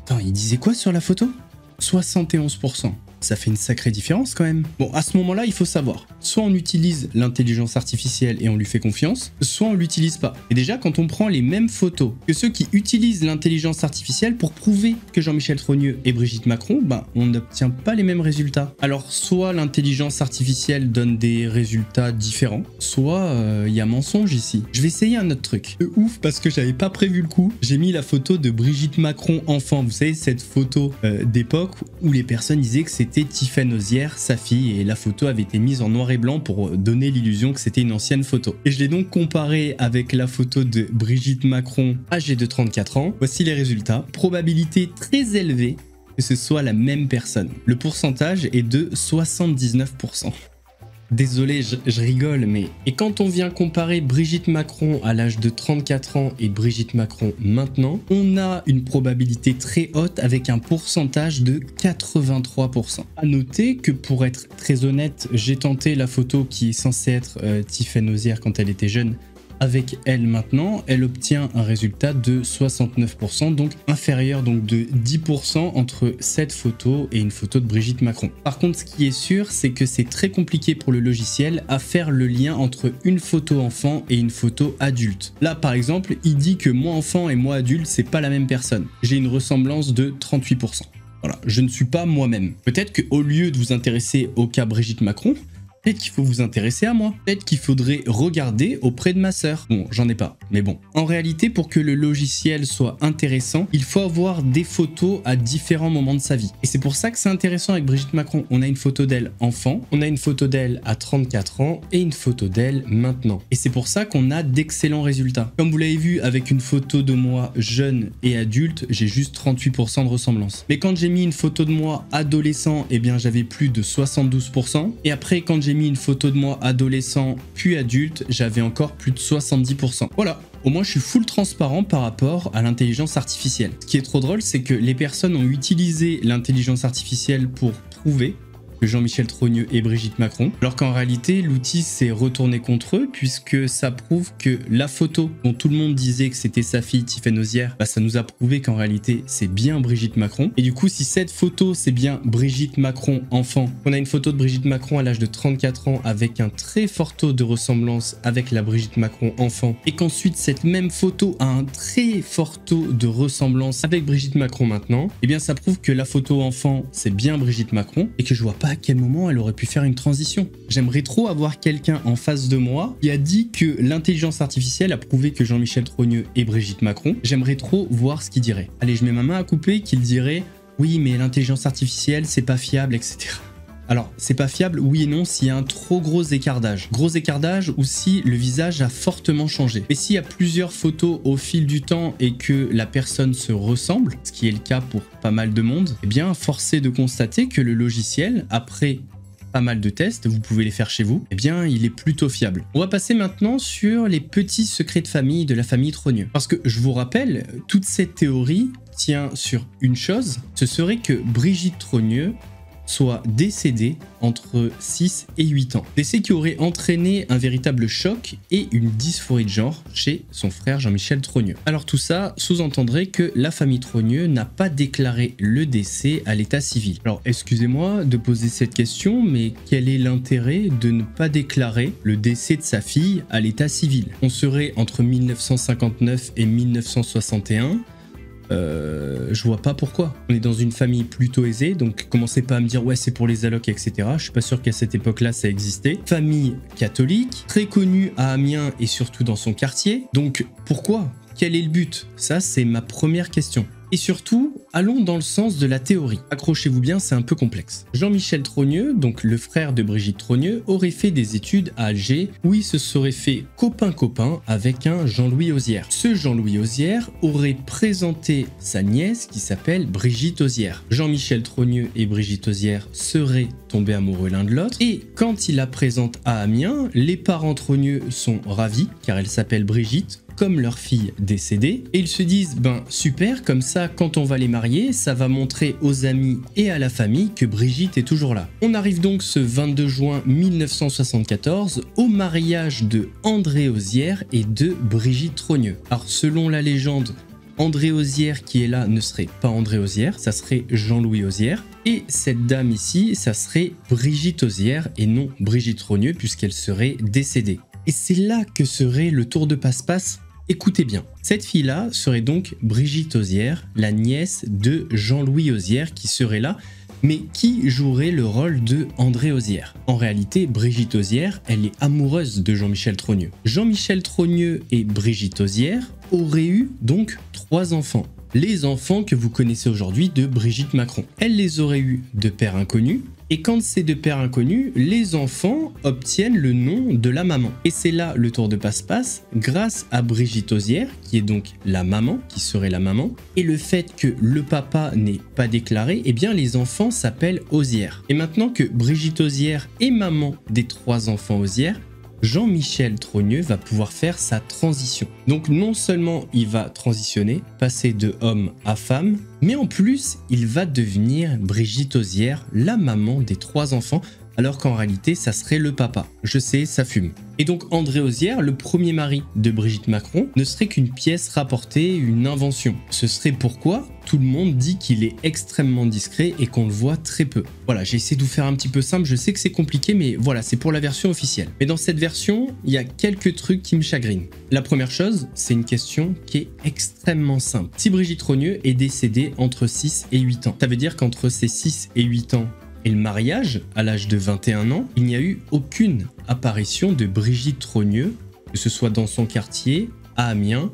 S1: Attends, il disait quoi sur la photo? 71%. Ça fait une sacrée différence quand même. Bon, à ce moment-là, il faut savoir. Soit on utilise l'intelligence artificielle et on lui fait confiance, soit on l'utilise pas. Et déjà, quand on prend les mêmes photos que ceux qui utilisent l'intelligence artificielle pour prouver que Jean-Michel Trogneux et Brigitte Macron, ben, on n'obtient pas les mêmes résultats. Alors, soit l'intelligence artificielle donne des résultats différents, soit il y a mensonge ici. Je vais essayer un autre truc. Ouf, parce que j'avais pas prévu le coup. J'ai mis la photo de Brigitte Macron enfant. Vous savez, cette photo d'époque où les personnes disaient que c'était Tiffaine Ozière, sa fille, et la photo avait été mise en noir et blanc pour donner l'illusion que c'était une ancienne photo. Et je l'ai donc comparé avec la photo de Brigitte Macron, âgée de 34 ans. Voici les résultats. Probabilité très élevée que ce soit la même personne. Le pourcentage est de 79%. Désolé, je rigole, mais... Et quand on vient comparer Brigitte Macron à l'âge de 34 ans et Brigitte Macron maintenant, on a une probabilité très haute avec un pourcentage de 83%. À noter que pour être très honnête, j'ai tenté la photo qui est censée être Tiffaine Ozière quand elle était jeune. Avec elle maintenant, elle obtient un résultat de 69%, donc inférieur donc de 10% entre cette photo et une photo de Brigitte Macron. Par contre, ce qui est sûr, c'est que c'est très compliqué pour le logiciel à faire le lien entre une photo enfant et une photo adulte. Là, par exemple, il dit que moi enfant et moi adulte, c'est pas la même personne. J'ai une ressemblance de 38%. Voilà, je ne suis pas moi-même. Peut-être qu'au lieu de vous intéresser au cas Brigitte Macron, peut-être qu'il faut vous intéresser à moi. Peut-être qu'il faudrait regarder auprès de ma sœur. Bon, j'en ai pas, mais bon. En réalité, pour que le logiciel soit intéressant, il faut avoir des photos à différents moments de sa vie. Et c'est pour ça que c'est intéressant avec Brigitte Macron. On a une photo d'elle enfant, on a une photo d'elle à 34 ans et une photo d'elle maintenant. Et c'est pour ça qu'on a d'excellents résultats. Comme vous l'avez vu, avec une photo de moi jeune et adulte, j'ai juste 38% de ressemblance. Mais quand j'ai mis une photo de moi adolescent, eh bien j'avais plus de 72%. Et après, quand j'ai mis une photo de moi adolescent puis adulte, j'avais encore plus de 70%. Voilà, au moins je suis full transparent par rapport à l'intelligence artificielle. Ce qui est trop drôle, c'est que les personnes ont utilisé l'intelligence artificielle pour prouver que Jean-Michel Trogneux et Brigitte Macron, alors qu'en réalité, l'outil s'est retourné contre eux puisque ça prouve que la photo dont tout le monde disait que c'était sa fille Tiffaine Ozière, bah ça nous a prouvé qu'en réalité, c'est bien Brigitte Macron. Et du coup, si cette photo, c'est bien Brigitte Macron enfant, on a une photo de Brigitte Macron à l'âge de 34 ans avec un très fort taux de ressemblance avec la Brigitte Macron enfant, et qu'ensuite cette même photo a un très fort taux de ressemblance avec Brigitte Macron maintenant, eh bien ça prouve que la photo enfant, c'est bien Brigitte Macron, et que je vois pas à quel moment elle aurait pu faire une transition. J'aimerais trop avoir quelqu'un en face de moi qui a dit que l'intelligence artificielle a prouvé que Jean-Michel Trogneux et Brigitte Macron. J'aimerais trop voir ce qu'il dirait. Allez, je mets ma main à couper, qu'il dirait « Oui, mais l'intelligence artificielle, c'est pas fiable, etc. » Alors, c'est pas fiable, oui et non, s'il y a un trop gros écartage. Gros écartage ou si le visage a fortement changé. Mais s'il y a plusieurs photos au fil du temps et que la personne se ressemble, ce qui est le cas pour pas mal de monde, eh bien, force est de constater que le logiciel, après pas mal de tests, vous pouvez les faire chez vous, eh bien, il est plutôt fiable. On va passer maintenant sur les petits secrets de famille de la famille Trogneux. Parce que, je vous rappelle, toute cette théorie tient sur une chose, ce serait que Brigitte Trogneux soit décédé entre 6 et 8 ans. Décès qui aurait entraîné un véritable choc et une dysphorie de genre chez son frère Jean-Michel Trogneux. Alors tout ça sous-entendrait que la famille Trogneux n'a pas déclaré le décès à l'état civil. Alors excusez-moi de poser cette question, mais quel est l'intérêt de ne pas déclarer le décès de sa fille à l'état civil? On serait entre 1959 et 1961. Je vois pas pourquoi. On est dans une famille plutôt aisée, donc commencez pas à me dire ouais c'est pour les allocs, etc. Je suis pas sûr qu'à cette époque-là ça existait. Famille catholique, très connue à Amiens et surtout dans son quartier. Donc pourquoi? Quel est le but? Ça c'est ma première question. Et surtout, allons dans le sens de la théorie. Accrochez-vous bien, c'est un peu complexe. Jean-Michel Trogneux, donc le frère de Brigitte Trogneux, aurait fait des études à Alger où il se serait fait copain-copain avec un Jean-Louis Auzière. Ce Jean-Louis Auzière aurait présenté sa nièce qui s'appelle Brigitte Auzière. Jean-Michel Trogneux et Brigitte Auzière seraient tombés amoureux l'un de l'autre et quand il la présente à Amiens, les parents Trogneux sont ravis car elle s'appelle Brigitte, comme leur fille décédée, et ils se disent ben super, comme ça quand on va les marier, ça va montrer aux amis et à la famille que Brigitte est toujours là. On arrive donc ce 22 juin 1974 au mariage de André Auzière et de Brigitte Trogneux. Alors selon la légende, André Auzière qui est là ne serait pas André Auzière, ça serait Jean-Louis Auzière. Et cette dame ici, ça serait Brigitte Auzière et non Brigitte Trogneux puisqu'elle serait décédée. Et c'est là que serait le tour de passe-passe. Écoutez bien, cette fille-là serait donc Brigitte Auzière, la nièce de Jean-Louis Auzière qui serait là, mais qui jouerait le rôle de André Auzière. En réalité, Brigitte Auzière, elle est amoureuse de Jean-Michel Trogneux. Jean-Michel Trogneux et Brigitte Auzière auraient eu donc 3 enfants. Les enfants que vous connaissez aujourd'hui de Brigitte Macron. Elle les aurait eus de père inconnu, et quand c'est de père inconnu, les enfants obtiennent le nom de la maman. Et c'est là le tour de passe-passe, grâce à Brigitte Auzière, qui est donc la maman, qui serait la maman, et le fait que le papa n'est pas déclaré, eh bien les enfants s'appellent Auzière. Et maintenant que Brigitte Auzière est maman des 3 enfants Auzière, Jean-Michel Trogneux va pouvoir faire sa transition. Donc non seulement il va transitionner, passer de homme à femme, mais en plus il va devenir Brigitte Auzière, la maman des 3 enfants, alors qu'en réalité ça serait le papa. Je sais, ça fume. Et donc André Auzière, le premier mari de Brigitte Macron, ne serait qu'une pièce rapportée, une invention. Ce serait pourquoi tout le monde dit qu'il est extrêmement discret et qu'on le voit très peu. Voilà, j'ai essayé de vous faire un petit peu simple, je sais que c'est compliqué, mais voilà, c'est pour la version officielle. Mais dans cette version, il y a quelques trucs qui me chagrinent. La première chose, c'est une question qui est extrêmement simple. Si Brigitte Trogneux est décédée entre 6 et 8 ans, ça veut dire qu'entre ces 6 et 8 ans, et le mariage, à l'âge de 21 ans, il n'y a eu aucune apparition de Brigitte Trogneux, que ce soit dans son quartier, à Amiens,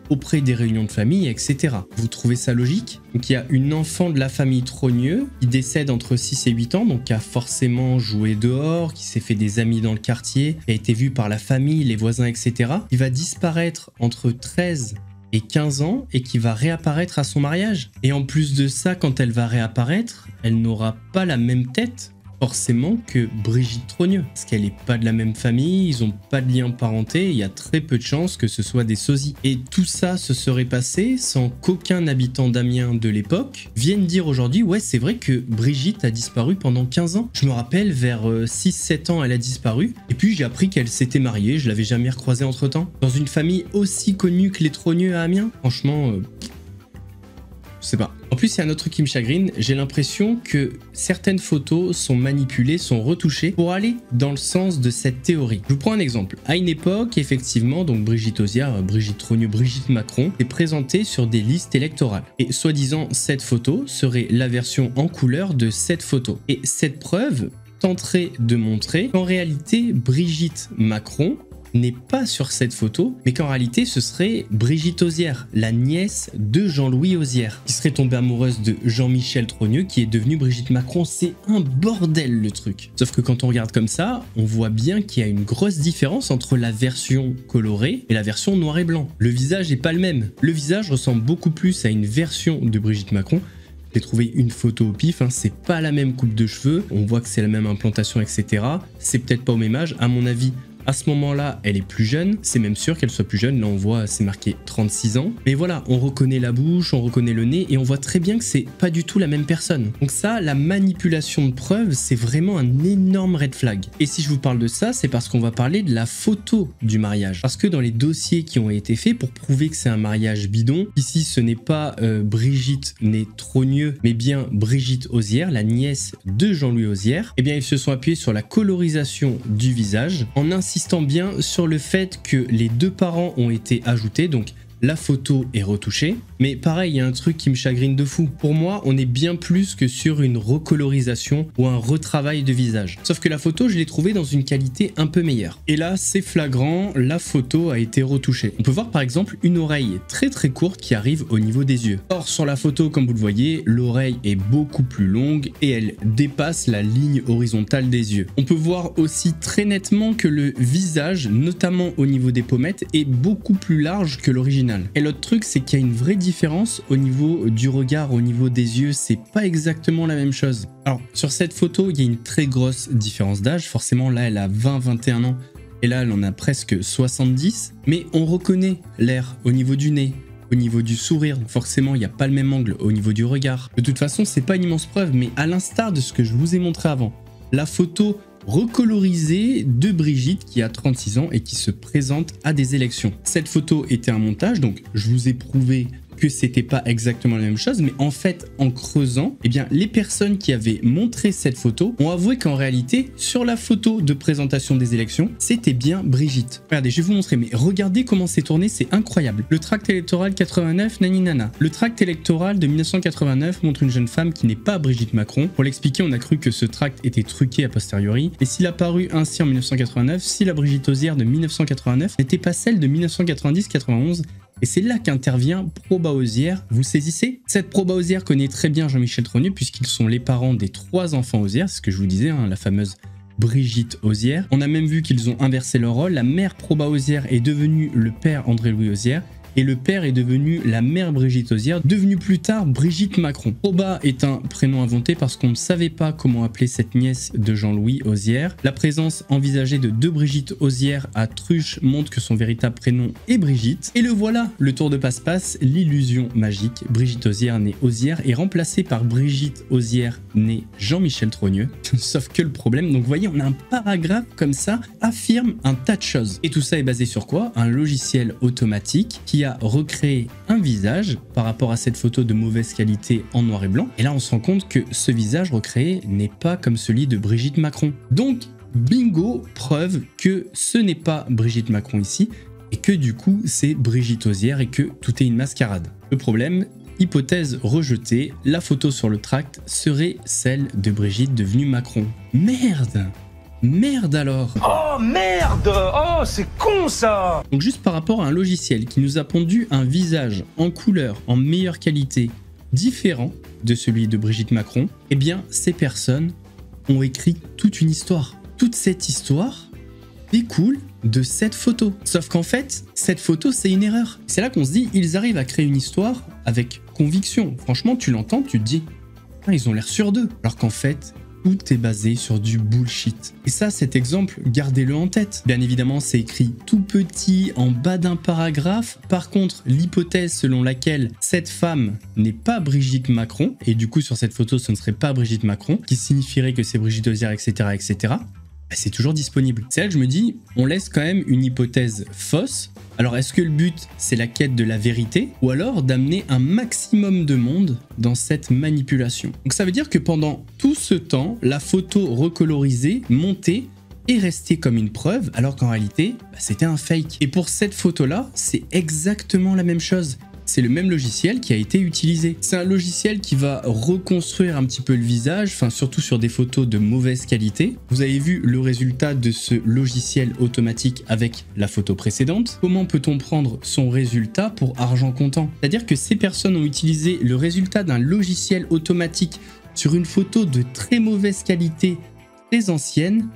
S1: auprès des réunions de famille, etc. Vous trouvez ça logique? Donc il y a une enfant de la famille Trogneux qui décède entre 6 et 8 ans, donc qui a forcément joué dehors, qui s'est fait des amis dans le quartier, qui a été vue par la famille, les voisins, etc. Il va disparaître entre 13 et 15 ans et qui va réapparaître à son mariage. Et en plus de ça, quand elle va réapparaître, elle n'aura pas la même tête forcément que Brigitte Trogneux, parce qu'elle n'est pas de la même famille, ils n'ont pas de lien de parenté, il y a très peu de chances que ce soit des sosies. Et tout ça se serait passé sans qu'aucun habitant d'Amiens de l'époque vienne dire aujourd'hui « Ouais, c'est vrai que Brigitte a disparu pendant 15 ans. Je me rappelle, vers 6-7 ans, elle a disparu, et puis j'ai appris qu'elle s'était mariée, je l'avais jamais recroisée entre-temps. Dans une famille aussi connue que les Trogneux à Amiens, franchement... je sais pas. En plus, il y a un autre truc qui me chagrine, j'ai l'impression que certaines photos sont manipulées, sont retouchées pour aller dans le sens de cette théorie. Je vous prends un exemple. À une époque, effectivement, donc Brigitte Auzière, Brigitte Trogneux, Brigitte Macron est présentée sur des listes électorales. Et soi-disant, cette photo serait la version en couleur de cette photo. Et cette preuve tenterait de montrer qu'en réalité, Brigitte Macron n'est pas sur cette photo, mais qu'en réalité ce serait Brigitte Auzière, la nièce de Jean-Louis Auzière, qui serait tombée amoureuse de Jean-Michel Trogneux, qui est devenue Brigitte Macron. C'est un bordel le truc. Sauf que quand on regarde comme ça, on voit bien qu'il y a une grosse différence entre la version colorée et la version noir et blanc. Le visage n'est pas le même. Le visage ressemble beaucoup plus à une version de Brigitte Macron. J'ai trouvé une photo au pif, hein, c'est pas la même coupe de cheveux, on voit que c'est la même implantation, etc. C'est peut-être pas au même âge, à mon avis. À ce moment-là, elle est plus jeune, c'est même sûr qu'elle soit plus jeune, là on voit c'est marqué 36 ans. Mais voilà, on reconnaît la bouche, on reconnaît le nez et on voit très bien que c'est pas du tout la même personne. Donc ça, la manipulation de preuves, c'est vraiment un énorme red flag. Et si je vous parle de ça, c'est parce qu'on va parler de la photo du mariage. Parce que dans les dossiers qui ont été faits pour prouver que c'est un mariage bidon, ici ce n'est pas Brigitte née Trogneux, mais bien Brigitte Auzière, la nièce de Jean-Louis Auzière, eh bien ils se sont appuyés sur la colorisation du visage en insistant bien sur le fait que les 2 parents ont été ajoutés, donc la photo est retouchée Mais pareil, il y a un truc qui me chagrine de fou. Pour moi, on est bien plus que sur une recolorisation ou un retravail de visage. Sauf que la photo, je l'ai trouvée dans une qualité un peu meilleure. Et là, c'est flagrant, la photo a été retouchée. On peut voir par exemple une oreille très courte qui arrive au niveau des yeux. Or, sur la photo, comme vous le voyez, l'oreille est beaucoup plus longue et elle dépasse la ligne horizontale des yeux. On peut voir aussi très nettement que le visage, notamment au niveau des pommettes, est beaucoup plus large que l'original. Et l'autre truc, c'est qu'il y a une vraie différence au niveau du regard, au niveau des yeux, c'est pas exactement la même chose. Alors, sur cette photo, il y a une très grosse différence d'âge. Forcément, là, elle a 20-21 ans et là, elle en a presque 70. Mais on reconnaît l'air au niveau du nez, au niveau du sourire. Forcément, il n'y a pas le même angle au niveau du regard. De toute façon, c'est pas une immense preuve, mais à l'instar de ce que je vous ai montré avant, la photo recolorisée de Brigitte qui a 36 ans et qui se présente à des élections. Cette photo était un montage, donc je vous ai prouvé que c'était pas exactement la même chose, mais en fait, en creusant, eh bien, les personnes qui avaient montré cette photo ont avoué qu'en réalité, sur la photo de présentation des élections, c'était bien Brigitte. Regardez, je vais vous montrer, mais regardez comment c'est tourné, c'est incroyable. Le tract électoral 89, nani nana. Le tract électoral de 1989 montre une jeune femme qui n'est pas Brigitte Macron. Pour l'expliquer, on a cru que ce tract était truqué a posteriori, et s'il a paru ainsi en 1989, si la Brigitte Osière de 1989 n'était pas celle de 1990-91, et c'est là qu'intervient Proba Osière, vous saisissez? Cette Proba Osière connaît très bien Jean-Michel Trogneux puisqu'ils sont les parents des 3 enfants Osière, c'est ce que je vous disais, hein, la fameuse Brigitte Osière. On a même vu qu'ils ont inversé leur rôle, la mère Proba Osière est devenue le père André-Louis Osière, et le père est devenu la mère Brigitte Osière, devenue plus tard Brigitte Macron. Proba est un prénom inventé parce qu'on ne savait pas comment appeler cette nièce de Jean-Louis Osière. La présence envisagée de 2 Brigitte Osière à Truche montre que son véritable prénom est Brigitte. Et le voilà, le tour de passe-passe, l'illusion magique. Brigitte Osière née Osière est remplacée par Brigitte Osière née Jean-Michel Trogneux. Sauf que le problème, donc vous voyez, on a un paragraphe comme ça, affirme un tas de choses. Et tout ça est basé sur quoi? Un logiciel automatique qui a recréé un visage par rapport à cette photo de mauvaise qualité en noir et blanc. Et là, on se rend compte que ce visage recréé n'est pas comme celui de Brigitte Macron. Donc, bingo, preuve que ce n'est pas Brigitte Macron ici et que du coup, c'est Brigitte Osière et que tout est une mascarade. Le problème, hypothèse rejetée, la photo sur le tract serait celle de Brigitte devenue Macron. Merde! Merde alors!
S12: Oh merde! Oh c'est con ça!
S1: Donc juste par rapport à un logiciel qui nous a pondu un visage en couleur, en meilleure qualité, différent de celui de Brigitte Macron, eh bien ces personnes ont écrit toute une histoire. Toute cette histoire découle de cette photo. Sauf qu'en fait, cette photo c'est une erreur. C'est là qu'on se dit, ils arrivent à créer une histoire avec conviction. Franchement, tu l'entends, tu te dis, ah, ils ont l'air sûrs d'eux. Alors qu'en fait, tout est basé sur du bullshit. Et ça, cet exemple, gardez-le en tête. Bien évidemment, c'est écrit tout petit en bas d'un paragraphe. Par contre, l'hypothèse selon laquelle cette femme n'est pas Brigitte Macron, et du coup, sur cette photo, ce ne serait pas Brigitte Macron, qui signifierait que c'est Brigitte Osière, etc., etc., bah, c'est toujours disponible. C'est là que je me dis, on laisse quand même une hypothèse fausse. Alors, est-ce que le but, c'est la quête de la vérité ou alors d'amener un maximum de monde dans cette manipulation? Donc, ça veut dire que pendant tout ce temps, la photo recolorisée, montée, est restée comme une preuve alors qu'en réalité, bah, c'était un fake. Et pour cette photo-là, c'est exactement la même chose. C'est le même logiciel qui a été utilisé. C'est un logiciel qui va reconstruire un petit peu le visage, enfin surtout sur des photos de mauvaise qualité. Vous avez vu le résultat de ce logiciel automatique avec la photo précédente. Comment peut-on prendre son résultat pour argent comptant? C'est-à-dire que ces personnes ont utilisé le résultat d'un logiciel automatique sur une photo de très mauvaise qualité, très ancienne,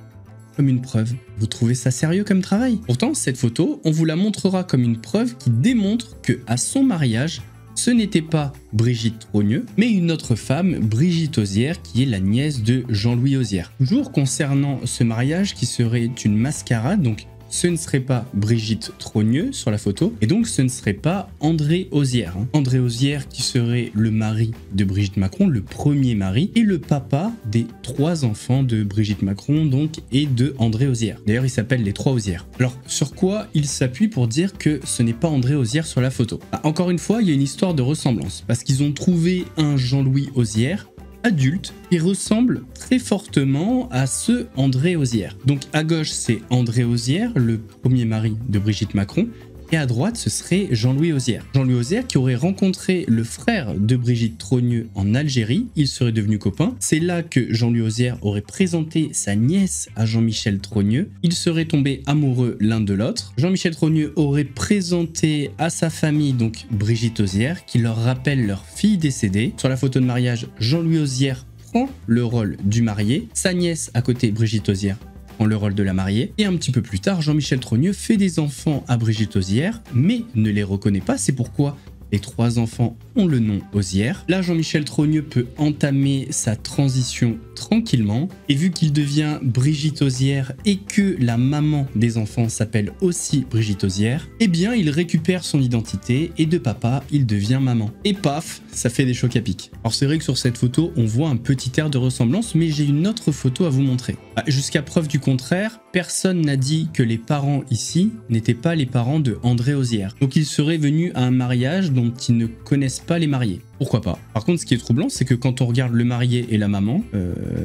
S1: comme une preuve. Vous trouvez ça sérieux comme travail? Pourtant, cette photo, on vous la montrera comme une preuve qui démontre que à son mariage, ce n'était pas Brigitte Trogneux, mais une autre femme, Brigitte Osière, qui est la nièce de Jean-Louis Osière. Toujours concernant ce mariage qui serait une mascarade, donc ce ne serait pas Brigitte Trogneux sur la photo, et donc ce ne serait pas André Osière. André Osière qui serait le mari de Brigitte Macron, le premier mari, et le papa des 3 enfants de Brigitte Macron, donc, et de André Osière. D'ailleurs, ils s'appellent les 3 Osières. Alors, sur quoi il s'appuie pour dire que ce n'est pas André Osière sur la photo? Bah, encore une fois, il y a une histoire de ressemblance, parce qu'ils ont trouvé un Jean-Louis Osière, adulte, qui ressemble très fortement à ce André Osière. Donc à gauche, c'est André Osière, le premier mari de Brigitte Macron, Et à droite, ce serait Jean-Louis Auzière. Jean-Louis Auzière qui aurait rencontré le frère de Brigitte Trogneux en Algérie. Ils seraient devenus copains. C'est là que Jean-Louis Auzière aurait présenté sa nièce à Jean-Michel Trogneux. Ils seraient tombés amoureux l'un de l'autre. Jean-Michel Trogneux aurait présenté à sa famille, donc Brigitte Auzière, qui leur rappelle leur fille décédée. Sur la photo de mariage, Jean-Louis Auzière prend le rôle du marié. Sa nièce à côté, Brigitte Auzière, prend le rôle de la mariée. Et un petit peu plus tard, Jean-Michel Trogneux fait des enfants à Brigitte Auzière, mais ne les reconnaît pas. C'est pourquoi les 3 enfants ont le nom Auzière. Là, Jean-Michel Trogneux peut entamer sa transition tranquillement. Et vu qu'il devient Brigitte Auzière et que la maman des enfants s'appelle aussi Brigitte Auzière, eh bien, il récupère son identité et de papa, il devient maman. Et paf, ça fait des chocs à pic. Alors c'est vrai que sur cette photo, on voit un petit air de ressemblance, mais j'ai une autre photo à vous montrer. Jusqu'à preuve du contraire, personne n'a dit que les parents ici n'étaient pas les parents de André Auzière. Donc ils seraient venus à un mariage dont ils ne connaissent pas les mariés. Pourquoi pas? Par contre, ce qui est troublant, c'est que quand on regarde le marié et la maman,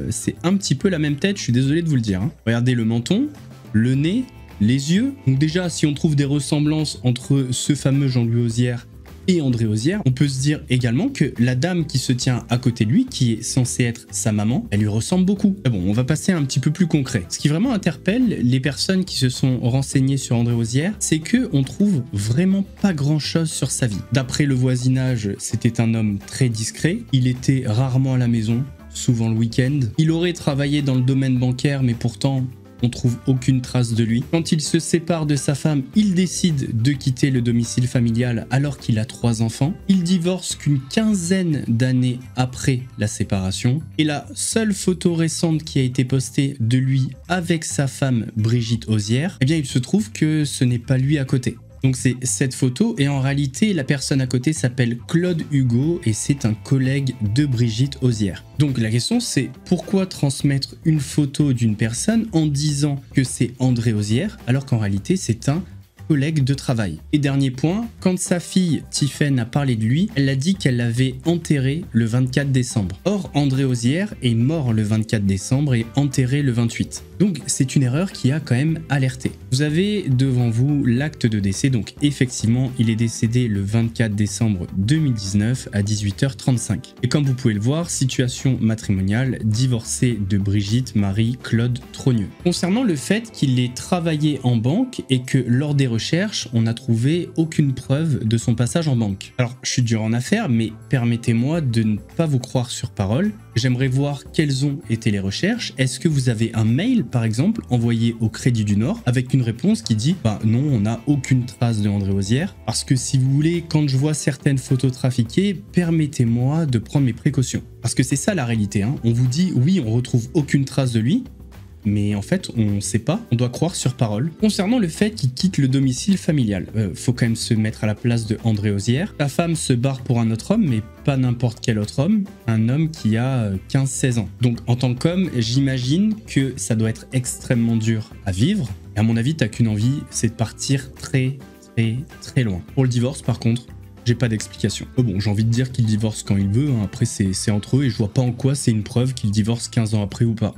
S1: c'est un petit peu la même tête, je suis désolé de vous le dire. Hein. Regardez le menton, le nez, les yeux. Donc déjà, si on trouve des ressemblances entre ce fameux Jean-Louis Auzière et André Auzière, on peut se dire également que la dame qui se tient à côté de lui, qui est censée être sa maman, elle lui ressemble beaucoup. Mais bon, on va passer à un petit peu plus concret. Ce qui vraiment interpelle les personnes qui se sont renseignées sur André Auzière, c'est que on trouve vraiment pas grand-chose sur sa vie. D'après le voisinage, c'était un homme très discret. Il était rarement à la maison, souvent le week-end. Il aurait travaillé dans le domaine bancaire, mais pourtant on trouve aucune trace de lui. Quand il se sépare de sa femme, il décide de quitter le domicile familial alors qu'il a 3 enfants. Il divorce qu'une quinzaine d'années après la séparation. Et la seule photo récente qui a été postée de lui avec sa femme Brigitte Auzière, eh bien il se trouve que ce n'est pas lui à côté. Donc c'est cette photo et en réalité la personne à côté s'appelle Claude Hugo et c'est un collègue de Brigitte Auzière. Donc la question c'est pourquoi transmettre une photo d'une personne en disant que c'est André Auzière alors qu'en réalité c'est un collègue de travail. Et dernier point, quand sa fille Tiphaine a parlé de lui, elle a dit qu'elle l'avait enterré le 24 décembre. Or, André Auzière est mort le 24 décembre et enterré le 28. Donc c'est une erreur qui a quand même alerté. Vous avez devant vous l'acte de décès, donc effectivement il est décédé le 24 décembre 2019 à 18h35. Et comme vous pouvez le voir, situation matrimoniale, divorcé de Brigitte Marie-Claude Trogneux. Concernant le fait qu'il ait travaillé en banque et que lors des recherches, on n'a trouvé aucune preuve de son passage en banque. Alors je suis dur en affaires, mais permettez-moi de ne pas vous croire sur parole. J'aimerais voir quelles ont été les recherches. Est-ce que vous avez un mail, par exemple, envoyé au Crédit du Nord avec une réponse qui dit « Bah non, on n'a aucune trace de André Auzière ». Parce que si vous voulez, quand je vois certaines photos trafiquées, permettez-moi de prendre mes précautions. Parce que c'est ça la réalité, hein. On vous dit « Oui, on retrouve aucune trace de lui ». Mais en fait, on ne sait pas, on doit croire sur parole. Concernant le fait qu'il quitte le domicile familial, faut quand même se mettre à la place de André Auzière. Sa femme se barre pour un autre homme, mais pas n'importe quel autre homme, un homme qui a 15-16 ans. Donc en tant qu'homme, j'imagine que ça doit être extrêmement dur à vivre. Et à mon avis, t'as qu'une envie, c'est de partir très loin. Pour le divorce, par contre, j'ai pas d'explication. Bon, j'ai envie de dire qu'il divorce quand il veut, hein. Après c'est entre eux et je vois pas en quoi c'est une preuve qu'il divorce 15 ans après ou pas.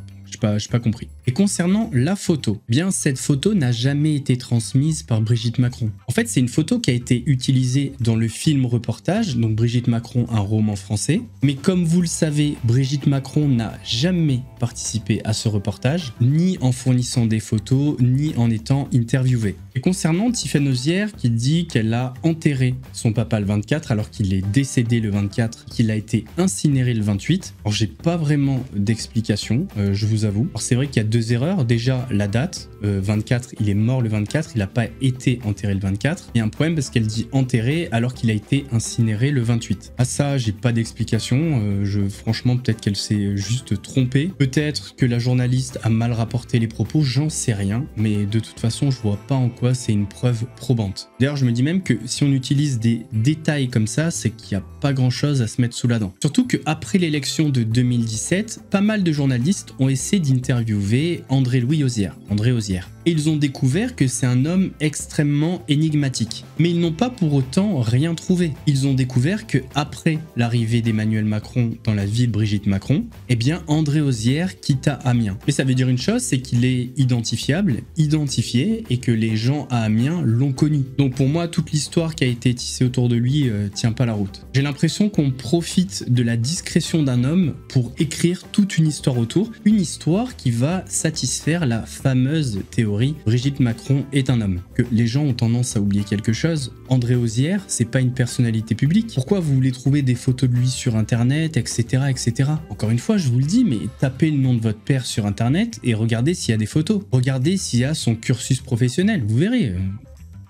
S1: J'ai pas compris. Et concernant la photo, eh bien cette photo n'a jamais été transmise par Brigitte Macron. En fait, c'est une photo qui a été utilisée dans le film reportage, donc Brigitte Macron, un roman français. Mais comme vous le savez, Brigitte Macron n'a jamais participé à ce reportage, ni en fournissant des photos, ni en étant interviewée. Et concernant Tiphaine Auzière qui dit qu'elle a enterré son papa le 24 alors qu'il est décédé le 24, qu'il a été incinéré le 28. Alors j'ai pas vraiment d'explication, je vous avoue. Alors c'est vrai qu'il y a 2 erreurs. Déjà la date, 24, il est mort le 24, il n'a pas été enterré le 24. Il y a un problème parce qu'elle dit enterré alors qu'il a été incinéré le 28. À ça, j'ai pas d'explication. Franchement, peut-être qu'elle s'est juste trompée. Peut-être que la journaliste a mal rapporté les propos, j'en sais rien. Mais de toute façon, je vois pas en quoi c'est une preuve probante. D'ailleurs, je me dis même que si on utilise des détails comme ça, c'est qu'il n'y a pas grand-chose à se mettre sous la dent. Surtout qu'après l'élection de 2017, pas mal de journalistes ont essayé d'interviewer André Auzière. et ils ont découvert que c'est un homme extrêmement énigmatique. Mais ils n'ont pas pour autant rien trouvé. Ils ont découvert que après l'arrivée d'Emmanuel Macron dans la ville Brigitte Macron, eh bien André Ozière quitta Amiens. Mais ça veut dire une chose, c'est qu'il est identifiable, identifié, et que les gens à Amiens l'ont connu. Donc pour moi, toute l'histoire qui a été tissée autour de lui tient pas la route. J'ai l'impression qu'on profite de la discrétion d'un homme pour écrire toute une histoire autour, une histoire qui va satisfaire la fameuse théorie Brigitte Macron est un homme. Que les gens ont tendance à oublier quelque chose, André Ozière, c'est pas une personnalité publique. Pourquoi vous voulez trouver des photos de lui sur internet, etc., etc. Encore une fois, je vous le dis, mais tapez le nom de votre père sur internet et regardez s'il y a des photos. Regardez s'il y a son cursus professionnel, vous verrez.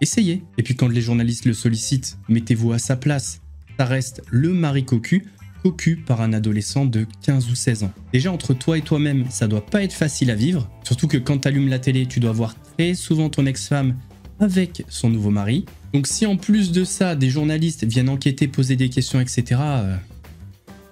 S1: Essayez. Et puis quand les journalistes le sollicitent, mettez-vous à sa place. Ça reste le mari cocu par un adolescent de 15 ou 16 ans. Déjà, entre toi et toi-même, ça doit pas être facile à vivre. Surtout que quand tu allumes la télé, tu dois voir très souvent ton ex-femme avec son nouveau mari. Donc si en plus de ça, des journalistes viennent enquêter, poser des questions, etc.,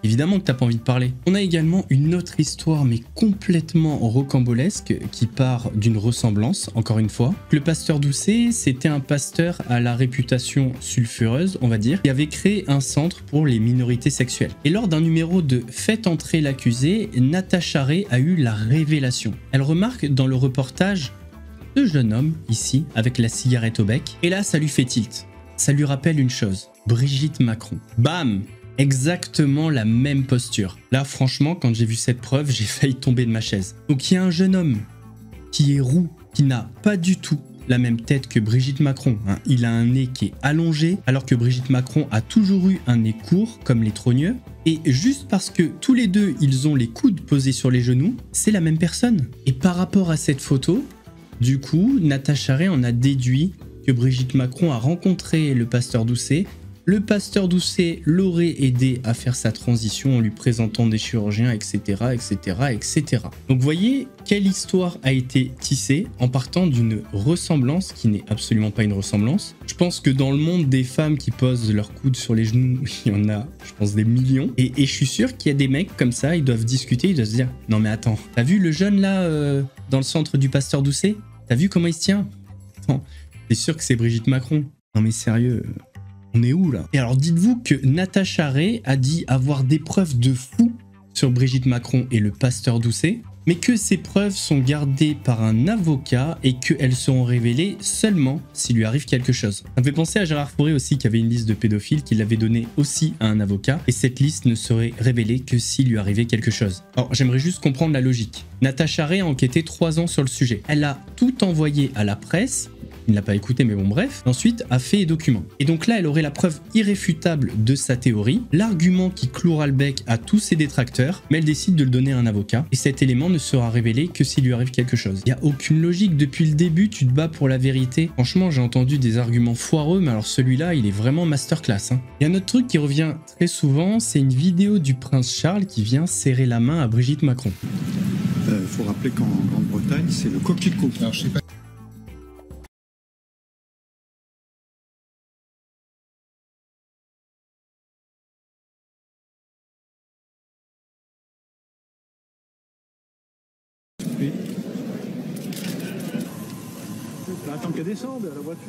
S1: évidemment que t'as pas envie de parler. On a également une autre histoire, mais complètement rocambolesque, qui part d'une ressemblance, encore une fois. Le pasteur Doucet, c'était un pasteur à la réputation sulfureuse, on va dire, qui avait créé un centre pour les minorités sexuelles. Et lors d'un numéro de Faites entrer l'accusé, Natacha Ray a eu la révélation. Elle remarque dans le reportage ce jeune homme, ici, avec la cigarette au bec, et là, ça lui fait tilt. Ça lui rappelle une chose, Brigitte Macron. Bam! Exactement la même posture. Là, franchement, quand j'ai vu cette preuve, j'ai failli tomber de ma chaise. Donc, il y a un jeune homme qui est roux, qui n'a pas du tout la même tête que Brigitte Macron. Hein. Il a un nez qui est allongé, alors que Brigitte Macron a toujours eu un nez court, comme les trogneux. Et juste parce que tous les deux, ils ont les coudes posés sur les genoux, c'est la même personne. Et par rapport à cette photo, du coup, Natacha Ray en a déduit que Brigitte Macron a rencontré le pasteur Doucet. Le pasteur Doucet l'aurait aidé à faire sa transition en lui présentant des chirurgiens, etc., etc., etc. Donc vous voyez quelle histoire a été tissée en partant d'une ressemblance qui n'est absolument pas une ressemblance. Je pense que dans le monde des femmes qui posent leurs coudes sur les genoux, il y en a, je pense, des millions. Et je suis sûr qu'il y a des mecs comme ça, ils doivent discuter, ils doivent se dire « Non mais attends, t'as vu le jeune là, dans le centre du pasteur Doucet? T'as vu comment il se tient? Attends, t'es sûr que c'est Brigitte Macron? Non mais sérieux... On est où là? Et alors dites-vous que Natacha Ray a dit avoir des preuves de fou sur Brigitte Macron et le pasteur Doucet, mais que ces preuves sont gardées par un avocat et qu'elles seront révélées seulement s'il lui arrive quelque chose. Ça me fait penser à Gérard Fauré aussi qui avait une liste de pédophiles qu'il avait donnée aussi à un avocat et cette liste ne serait révélée que s'il lui arrivait quelque chose. Alors j'aimerais juste comprendre la logique. Natacha Ray a enquêté 3 ans sur le sujet. Elle a tout envoyé à la presse. Il ne l'a pas écouté, mais bon bref. Ensuite, a fait et document. Et donc là, elle aurait la preuve irréfutable de sa théorie, l'argument qui clouera le bec à tous ses détracteurs, mais elle décide de le donner à un avocat, et cet élément ne sera révélé que s'il lui arrive quelque chose. Il n'y a aucune logique, depuis le début, tu te bats pour la vérité. Franchement, j'ai entendu des arguments foireux, mais alors celui-là, il est vraiment masterclass. Hein. Il y a un autre truc qui revient très souvent, c'est une vidéo du prince Charles qui vient serrer la main à Brigitte Macron.
S13: Faut rappeler qu'en Grande-Bretagne, c'est le coquelicot. Alors, je sais pas. Attends qu'elle descende à la voiture.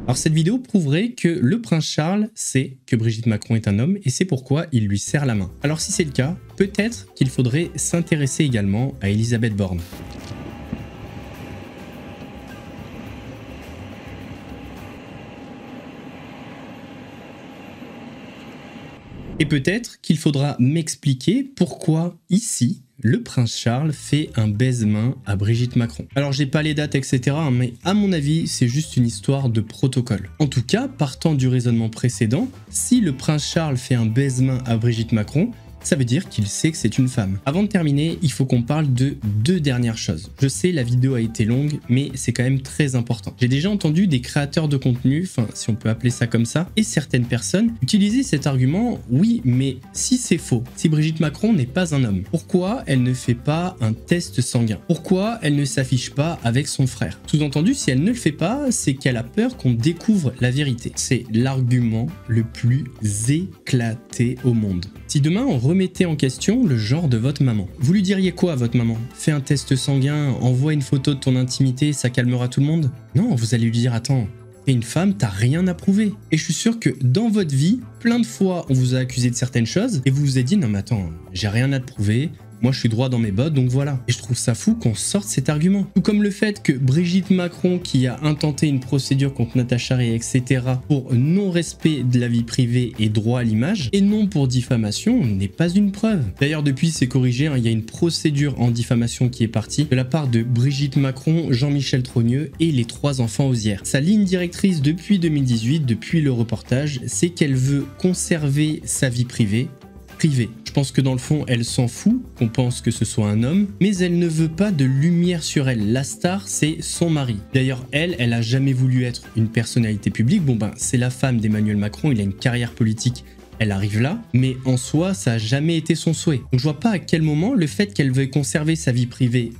S1: Alors cette vidéo prouverait que le prince Charles sait que Brigitte Macron est un homme et c'est pourquoi il lui serre la main. Alors si c'est le cas, peut-être qu'il faudrait s'intéresser également à Elisabeth Borne. Et peut-être qu'il faudra m'expliquer pourquoi ici, le prince Charles fait un baise-main à Brigitte Macron. Alors j'ai pas les dates etc, mais à mon avis c'est juste une histoire de protocole. En tout cas, partant du raisonnement précédent, si le prince Charles fait un baise-main à Brigitte Macron, ça veut dire qu'il sait que c'est une femme. Avant de terminer, il faut qu'on parle de 2 dernières choses. Je sais, la vidéo a été longue, mais c'est quand même très important. J'ai déjà entendu des créateurs de contenu, enfin si on peut appeler ça comme ça, et certaines personnes utiliser cet argument, oui, mais si c'est faux, si Brigitte Macron n'est pas un homme, pourquoi elle ne fait pas un test sanguin? Pourquoi elle ne s'affiche pas avec son frère? Sous-entendu, si elle ne le fait pas, c'est qu'elle a peur qu'on découvre la vérité. C'est l'argument le plus éclaté au monde. Si demain on remettait en question le genre de votre maman, vous lui diriez quoi à votre maman? Fais un test sanguin, envoie une photo de ton intimité, ça calmera tout le monde? Non, vous allez lui dire, attends, t'es une femme, t'as rien à prouver. Et je suis sûr que dans votre vie, plein de fois on vous a accusé de certaines choses et vous vous êtes dit, non mais attends, j'ai rien à te prouver. Moi, je suis droit dans mes bottes, donc voilà. Et je trouve ça fou qu'on sorte cet argument. Tout comme le fait que Brigitte Macron, qui a intenté une procédure contre Natacha Ray, etc., pour non-respect de la vie privée et droit à l'image, et non pour diffamation, n'est pas une preuve. D'ailleurs, depuis, c'est corrigé, hein, il y a une procédure en diffamation qui est partie de la part de Brigitte Macron, Jean-Michel Trogneux et les 3 enfants Osières. Sa ligne directrice depuis 2018, depuis le reportage, c'est qu'elle veut conserver sa vie privée. Je pense que dans le fond, elle s'en fout qu'on pense que ce soit un homme, mais elle ne veut pas de lumière sur elle. La star, c'est son mari. D'ailleurs, elle a jamais voulu être une personnalité publique. Bon ben, c'est la femme d'Emmanuel Macron, il a une carrière politique. Elle arrive là, mais en soi, ça n'a jamais été son souhait. Donc je vois pas à quel moment le fait qu'elle veuille conserver sa vie privée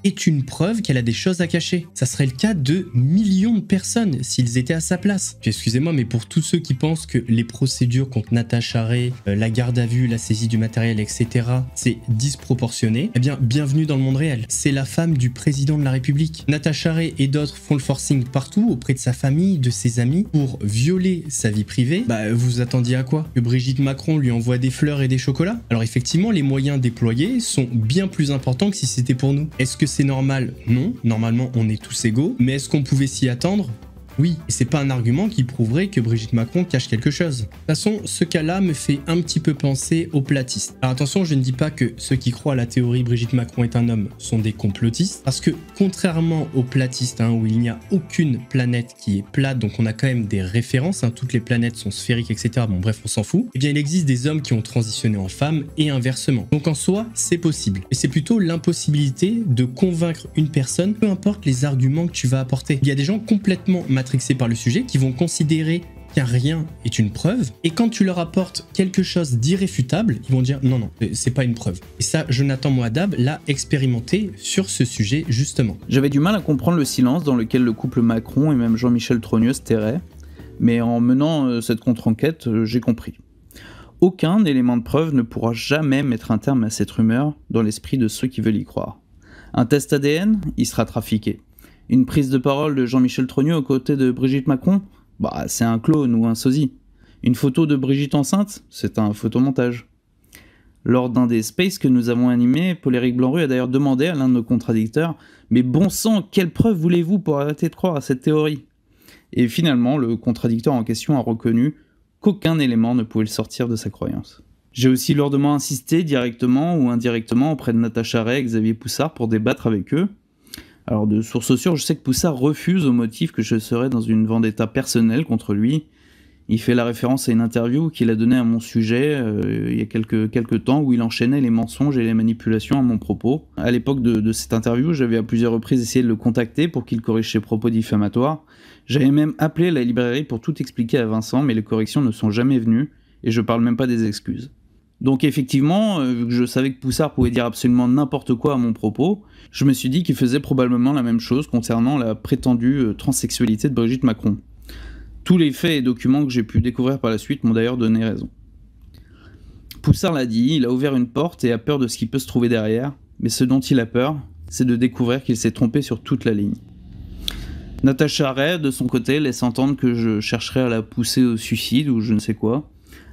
S1: est une preuve qu'elle a des choses à cacher. Ça serait le cas de millions de personnes s'ils étaient à sa place. Puis excusez-moi, mais pour tous ceux qui pensent que les procédures contre Natacha Ray, la garde à vue, la saisie du matériel, etc., c'est disproportionné, eh bien, bienvenue dans le monde réel. C'est la femme du président de la République. Natacha Ray et d'autres font le forcing partout auprès de sa famille, de ses amis, pour violer sa vie privée. Bah, vous attendiez à quoi? Que Brigitte Macron lui envoie des fleurs et des chocolats? Alors effectivement, les moyens déployés sont bien plus importants que si c'était pour nous. Est-ce que c'est normal? Non, normalement on est tous égaux, mais est-ce qu'on pouvait s'y attendre? Oui, et c'est pas un argument qui prouverait que Brigitte Macron cache quelque chose. De toute façon, ce cas-là me fait un petit peu penser aux platistes. Alors attention, je ne dis pas que ceux qui croient à la théorie Brigitte Macron est un homme sont des complotistes, parce que contrairement aux platistes, hein, où il n'y a aucune planète qui est plate, donc on a quand même des références, hein, toutes les planètes sont sphériques, etc. Bon bref, on s'en fout. Eh bien, il existe des hommes qui ont transitionné en femmes et inversement. Donc en soi, c'est possible. Et c'est plutôt l'impossibilité de convaincre une personne, peu importe les arguments que tu vas apporter. Il y a des gens complètement matrixés par le sujet qui vont considérer qu'un rien est une preuve, et quand tu leur apportes quelque chose d'irréfutable, ils vont dire non, non, c'est pas une preuve. Et ça, Jonathan Moadab l'a expérimenté sur ce sujet justement.
S6: J'avais du mal à comprendre le silence dans lequel le couple Macron et même Jean-Michel Trogneux se tairaient, mais en menant cette contre-enquête, j'ai compris. Aucun élément de preuve ne pourra jamais mettre un terme à cette rumeur dans l'esprit de ceux qui veulent y croire. Un test ADN, il sera trafiqué. Une prise de parole de Jean-Michel Trogneux aux côtés de Brigitte Macron, bah c'est un clone ou un sosie. Une photo de Brigitte enceinte, c'est un photomontage. Lors d'un des spaces que nous avons animés, Paul-Éric Blanru a d'ailleurs demandé à l'un de nos contradicteurs « Mais bon sang, quelle preuve voulez-vous pour arrêter de croire à cette théorie ?» Et finalement, le contradicteur en question a reconnu qu'aucun élément ne pouvait le sortir de sa croyance. J'ai aussi lourdement insisté directement ou indirectement auprès de Natacha Ray et Xavier Poussard pour débattre avec eux. Alors de source sûre, je sais que Poussard refuse au motif que je serais dans une vendetta personnelle contre lui. Il fait la référence à une interview qu'il a donnée à mon sujet il y a quelques temps où il enchaînait les mensonges et les manipulations à mon propos. À l'époque de cette interview, j'avais à plusieurs reprises essayé de le contacter pour qu'il corrige ses propos diffamatoires. J'avais même appelé la librairie pour tout expliquer à Vincent, mais les corrections ne sont jamais venues, et je parle même pas des excuses. Donc effectivement, vu que je savais que Poussard pouvait dire absolument n'importe quoi à mon propos, je me suis dit qu'il faisait probablement la même chose concernant la prétendue transsexualité de Brigitte Macron. Tous les faits et documents que j'ai pu découvrir par la suite m'ont d'ailleurs donné raison. Poussard l'a dit, il a ouvert une porte et a peur de ce qui peut se trouver derrière, mais ce dont il a peur, c'est de découvrir qu'il s'est trompé sur toute la ligne. Natacha Ray, de son côté, laisse entendre que je chercherais à la pousser au suicide ou je ne sais quoi.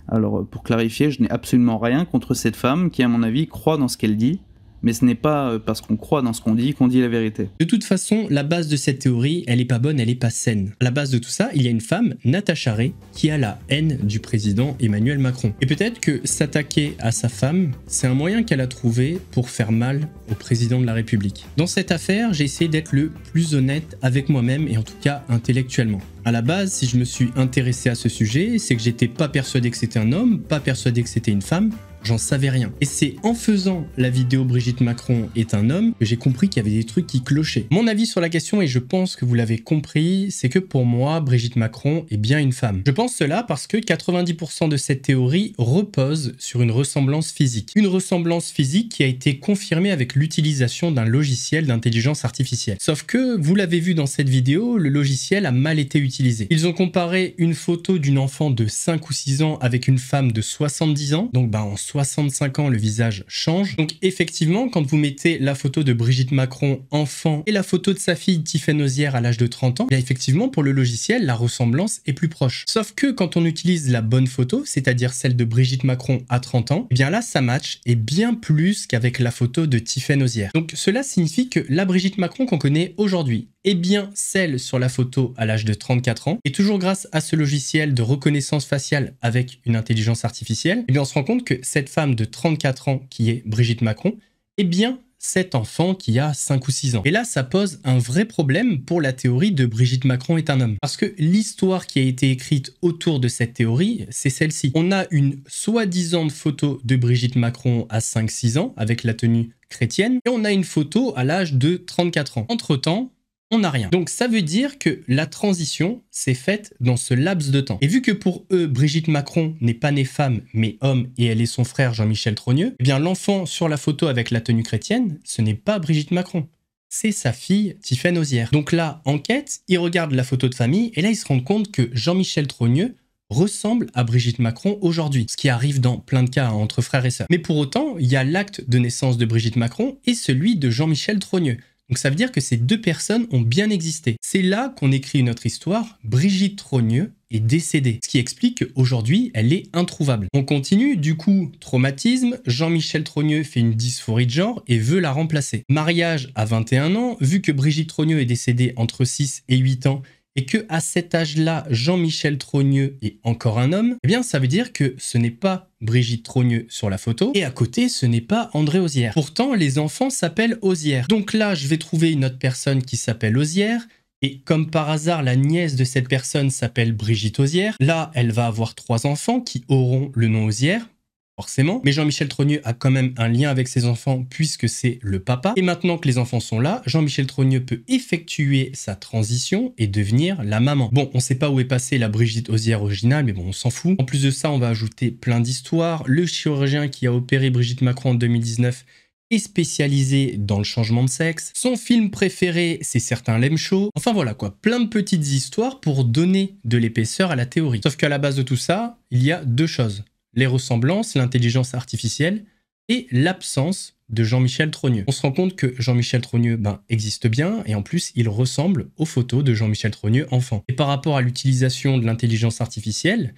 S6: Alors pour clarifier, je n'ai absolument rien contre cette femme qui, à mon avis, croit dans ce qu'elle dit, mais ce n'est pas parce qu'on croit dans ce qu'on dit la vérité.
S1: De toute façon, la base de cette théorie, elle est pas bonne, elle est pas saine. À la base de tout ça, il y a une femme, Natacha Ray, qui a la haine du président Emmanuel Macron. Et peut-être que s'attaquer à sa femme, c'est un moyen qu'elle a trouvé pour faire mal au président de la République. Dans cette affaire, j'ai essayé d'être le plus honnête avec moi-même et en tout cas intellectuellement. À la base, si je me suis intéressé à ce sujet, c'est que j'étais pas persuadé que c'était un homme, pas persuadé que c'était une femme, j'en savais rien. Et c'est en faisant la vidéo Brigitte Macron est un homme que j'ai compris qu'il y avait des trucs qui clochaient. Mon avis sur la question, et je pense que vous l'avez compris, c'est que pour moi, Brigitte Macron est bien une femme. Je pense cela parce que 90% de cette théorie repose sur une ressemblance physique. Une ressemblance physique qui a été confirmée avec l'utilisation d'un logiciel d'intelligence artificielle. Sauf que, vous l'avez vu dans cette vidéo, le logiciel a mal été utilisé. Ils ont comparé une photo d'une enfant de 5 ou 6 ans avec une femme de 70 ans. Donc en 65 ans, le visage change. Donc effectivement, quand vous mettez la photo de Brigitte Macron enfant et la photo de sa fille Tiffaine Auzière à l'âge de 30 ans, bien effectivement, pour le logiciel, la ressemblance est plus proche. Sauf que quand on utilise la bonne photo, c'est-à-dire celle de Brigitte Macron à 30 ans, eh bien là, ça match et bien plus qu'avec la photo de Tiffaine Auzière. Donc cela signifie que la Brigitte Macron qu'on connaît aujourd'hui est bien celle sur la photo à l'âge de 34 ans. Et toujours grâce à ce logiciel de reconnaissance faciale avec une intelligence artificielle, eh bien on se rend compte que cette femme de 34 ans qui est Brigitte Macron est bien cet enfant qui a 5 ou 6 ans. Et là, ça pose un vrai problème pour la théorie de Brigitte Macron est un homme. Parce que l'histoire qui a été écrite autour de cette théorie, c'est celle-ci. On a une soi-disant photo de Brigitte Macron à 5-6 ans avec la tenue chrétienne et on a une photo à l'âge de 34 ans. Entre-temps, on n'a rien. Donc ça veut dire que la transition s'est faite dans ce laps de temps. Et vu que pour eux, Brigitte Macron n'est pas née femme, mais homme, et elle est son frère Jean-Michel Trogneux, eh bien l'enfant sur la photo avec la tenue chrétienne, ce n'est pas Brigitte Macron. C'est sa fille Tiffaine Auzière. Donc là, enquête, ils regardent la photo de famille, et là ils se rendent compte que Jean-Michel Trogneux ressemble à Brigitte Macron aujourd'hui, ce qui arrive dans plein de cas entre frères et sœurs. Mais pour autant, il y a l'acte de naissance de Brigitte Macron et celui de Jean-Michel Trogneux. Donc ça veut dire que ces deux personnes ont bien existé. C'est là qu'on écrit notre histoire. Brigitte Trogneux est décédée, ce qui explique qu'aujourd'hui, elle est introuvable. On continue, du coup, traumatisme, Jean-Michel Trogneux fait une dysphorie de genre et veut la remplacer. Mariage à 21 ans, vu que Brigitte Trogneux est décédée entre 6 et 8 ans, et que à cet âge-là, Jean-Michel Trogneux est encore un homme, eh bien ça veut dire que ce n'est pas Brigitte Trogneux sur la photo, et à côté, ce n'est pas André Auzière. Pourtant, les enfants s'appellent Auzière. Donc là, je vais trouver une autre personne qui s'appelle Auzière, et comme par hasard, la nièce de cette personne s'appelle Brigitte Auzière. Là, elle va avoir 3 enfants qui auront le nom Auzière. Forcément, mais Jean-Michel Trogneux a quand même un lien avec ses enfants puisque c'est le papa. Et maintenant que les enfants sont là, Jean-Michel Trogneux peut effectuer sa transition et devenir la maman. Bon, on ne sait pas où est passée la Brigitte Auzière originale, mais bon, on s'en fout. En plus de ça, on va ajouter plein d'histoires. Le chirurgien qui a opéré Brigitte Macron en 2019 est spécialisé dans le changement de sexe. Son film préféré, c'est Certains l'aiment chaud. Enfin voilà quoi, plein de petites histoires pour donner de l'épaisseur à la théorie. Sauf qu'à la base de tout ça, il y a deux choses. Les ressemblances, l'intelligence artificielle et l'absence de Jean-Michel Trogneux. On se rend compte que Jean-Michel Trogneux existe bien et en plus il ressemble aux photos de Jean-Michel Trogneux enfant. Et par rapport à l'utilisation de l'intelligence artificielle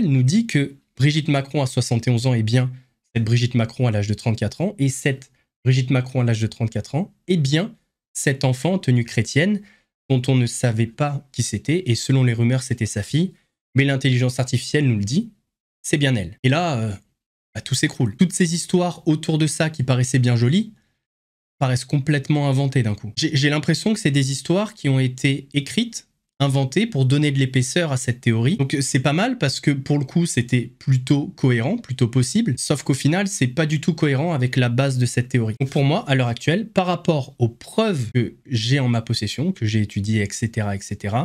S1: nous dit que Brigitte Macron à 71 ans est bien cette Brigitte Macron à l'âge de 34 ans et cette Brigitte Macron à l'âge de 34 ans est bien cet enfant en tenue chrétienne dont on ne savait pas qui c'était et selon les rumeurs c'était sa fille, mais l'intelligence artificielle nous le dit. C'est bien elle. Et là, tout s'écroule. Toutes ces histoires autour de ça qui paraissaient bien jolies paraissent complètement inventées d'un coup. J'ai l'impression que c'est des histoires qui ont été écrites, inventées pour donner de l'épaisseur à cette théorie. Donc c'est pas mal parce que pour le coup c'était plutôt cohérent, plutôt possible, sauf qu'au final c'est pas du tout cohérent avec la base de cette théorie. Donc pour moi, à l'heure actuelle, par rapport aux preuves que j'ai en ma possession, que j'ai étudiées, etc.,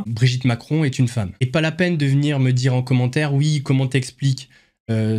S1: Brigitte Macron est une femme. Et pas la peine de venir me dire en commentaire, oui, comment t'expliques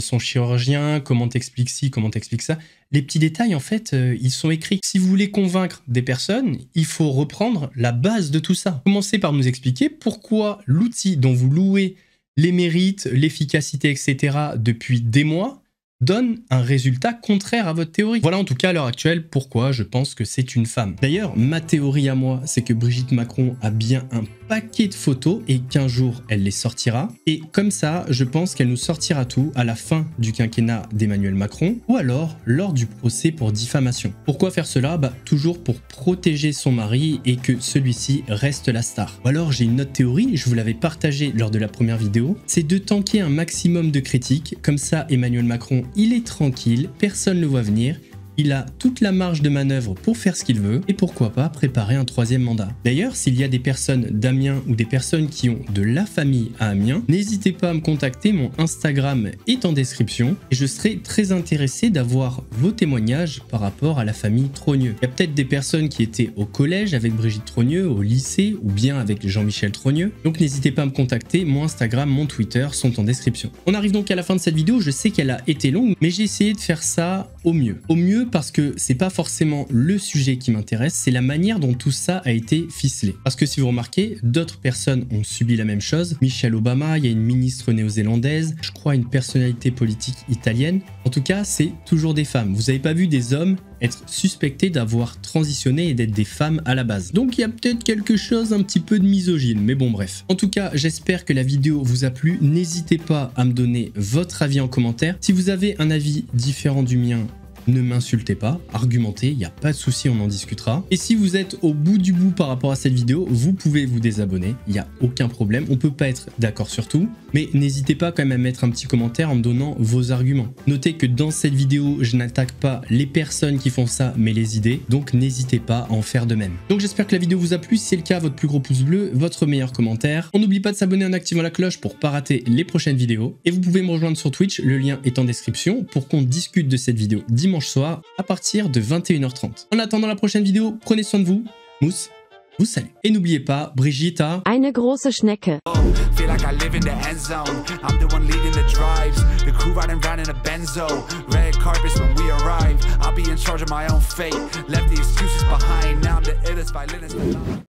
S1: son chirurgien, comment t'expliques ci, comment t'expliques ça. Les petits détails, en fait, ils sont écrits. Si vous voulez convaincre des personnes, il faut reprendre la base de tout ça. Commencez par nous expliquer pourquoi l'outil dont vous louez les mérites, l'efficacité, etc. depuis des mois donne un résultat contraire à votre théorie. Voilà en tout cas à l'heure actuelle pourquoi je pense que c'est une femme. D'ailleurs, ma théorie à moi, c'est que Brigitte Macron a bien un paquet de photos et qu'un jour elle les sortira. Et comme ça, je pense qu'elle nous sortira tout à la fin du quinquennat d'Emmanuel Macron ou alors lors du procès pour diffamation. Pourquoi faire cela? Toujours pour protéger son mari et que celui-ci reste la star. Ou alors j'ai une autre théorie, je vous l'avais partagée lors de la première vidéo, c'est de tanker un maximum de critiques, comme ça Emmanuel Macron il est tranquille, personne ne le voit venir, il a toute la marge de manœuvre pour faire ce qu'il veut et pourquoi pas préparer un 3e mandat. D'ailleurs, s'il y a des personnes d'Amiens ou des personnes qui ont de la famille à Amiens, n'hésitez pas à me contacter, mon Instagram est en description et je serai très intéressé d'avoir vos témoignages par rapport à la famille Trogneux. Il y a peut-être des personnes qui étaient au collège avec Brigitte Trogneux, au lycée ou bien avec Jean-Michel Trogneux, donc n'hésitez pas à me contacter, mon Instagram, mon Twitter sont en description. On arrive donc à la fin de cette vidéo, je sais qu'elle a été longue, mais j'ai essayé de faire ça au mieux. Au mieux parce que c'est pas forcément le sujet qui m'intéresse, c'est la manière dont tout ça a été ficelé. Parce que si vous remarquez, d'autres personnes ont subi la même chose. Michelle Obama, il y a une ministre néo-zélandaise, je crois une personnalité politique italienne. En tout cas, c'est toujours des femmes. Vous n'avez pas vu des hommes être suspectés d'avoir transitionné et d'être des femmes à la base. Donc il y a peut-être quelque chose un petit peu de misogyne, mais bon bref. En tout cas, j'espère que la vidéo vous a plu. N'hésitez pas à me donner votre avis en commentaire. Si vous avez un avis différent du mien, ne m'insultez pas, argumentez, il n'y a pas de souci, on en discutera. Et si vous êtes au bout du bout par rapport à cette vidéo, vous pouvez vous désabonner, il n'y a aucun problème, on peut pas être d'accord sur tout, mais n'hésitez pas quand même à mettre un petit commentaire en me donnant vos arguments. Notez que dans cette vidéo, je n'attaque pas les personnes qui font ça, mais les idées, donc n'hésitez pas à en faire de même. Donc j'espère que la vidéo vous a plu, si c'est le cas, votre plus gros pouce bleu, votre meilleur commentaire. On n'oublie pas de s'abonner en activant la cloche pour pas rater les prochaines vidéos. Et vous pouvez me rejoindre sur Twitch, le lien est en description, pour qu'on discute de cette vidéo dimanche soir à partir de 21h30. En attendant la prochaine vidéo, prenez soin de vous. Mousse vous salue. Et n'oubliez pas, Brigitte a
S2: eine große Schnecke.
S14: Feel like I live in the end zone. I'm the one leading the drives. The crew riding round in a Benzo. Red carpets when we arrive. I'll be in charge of my own fate. Left the excuses behind. Now I'm the illest violinist.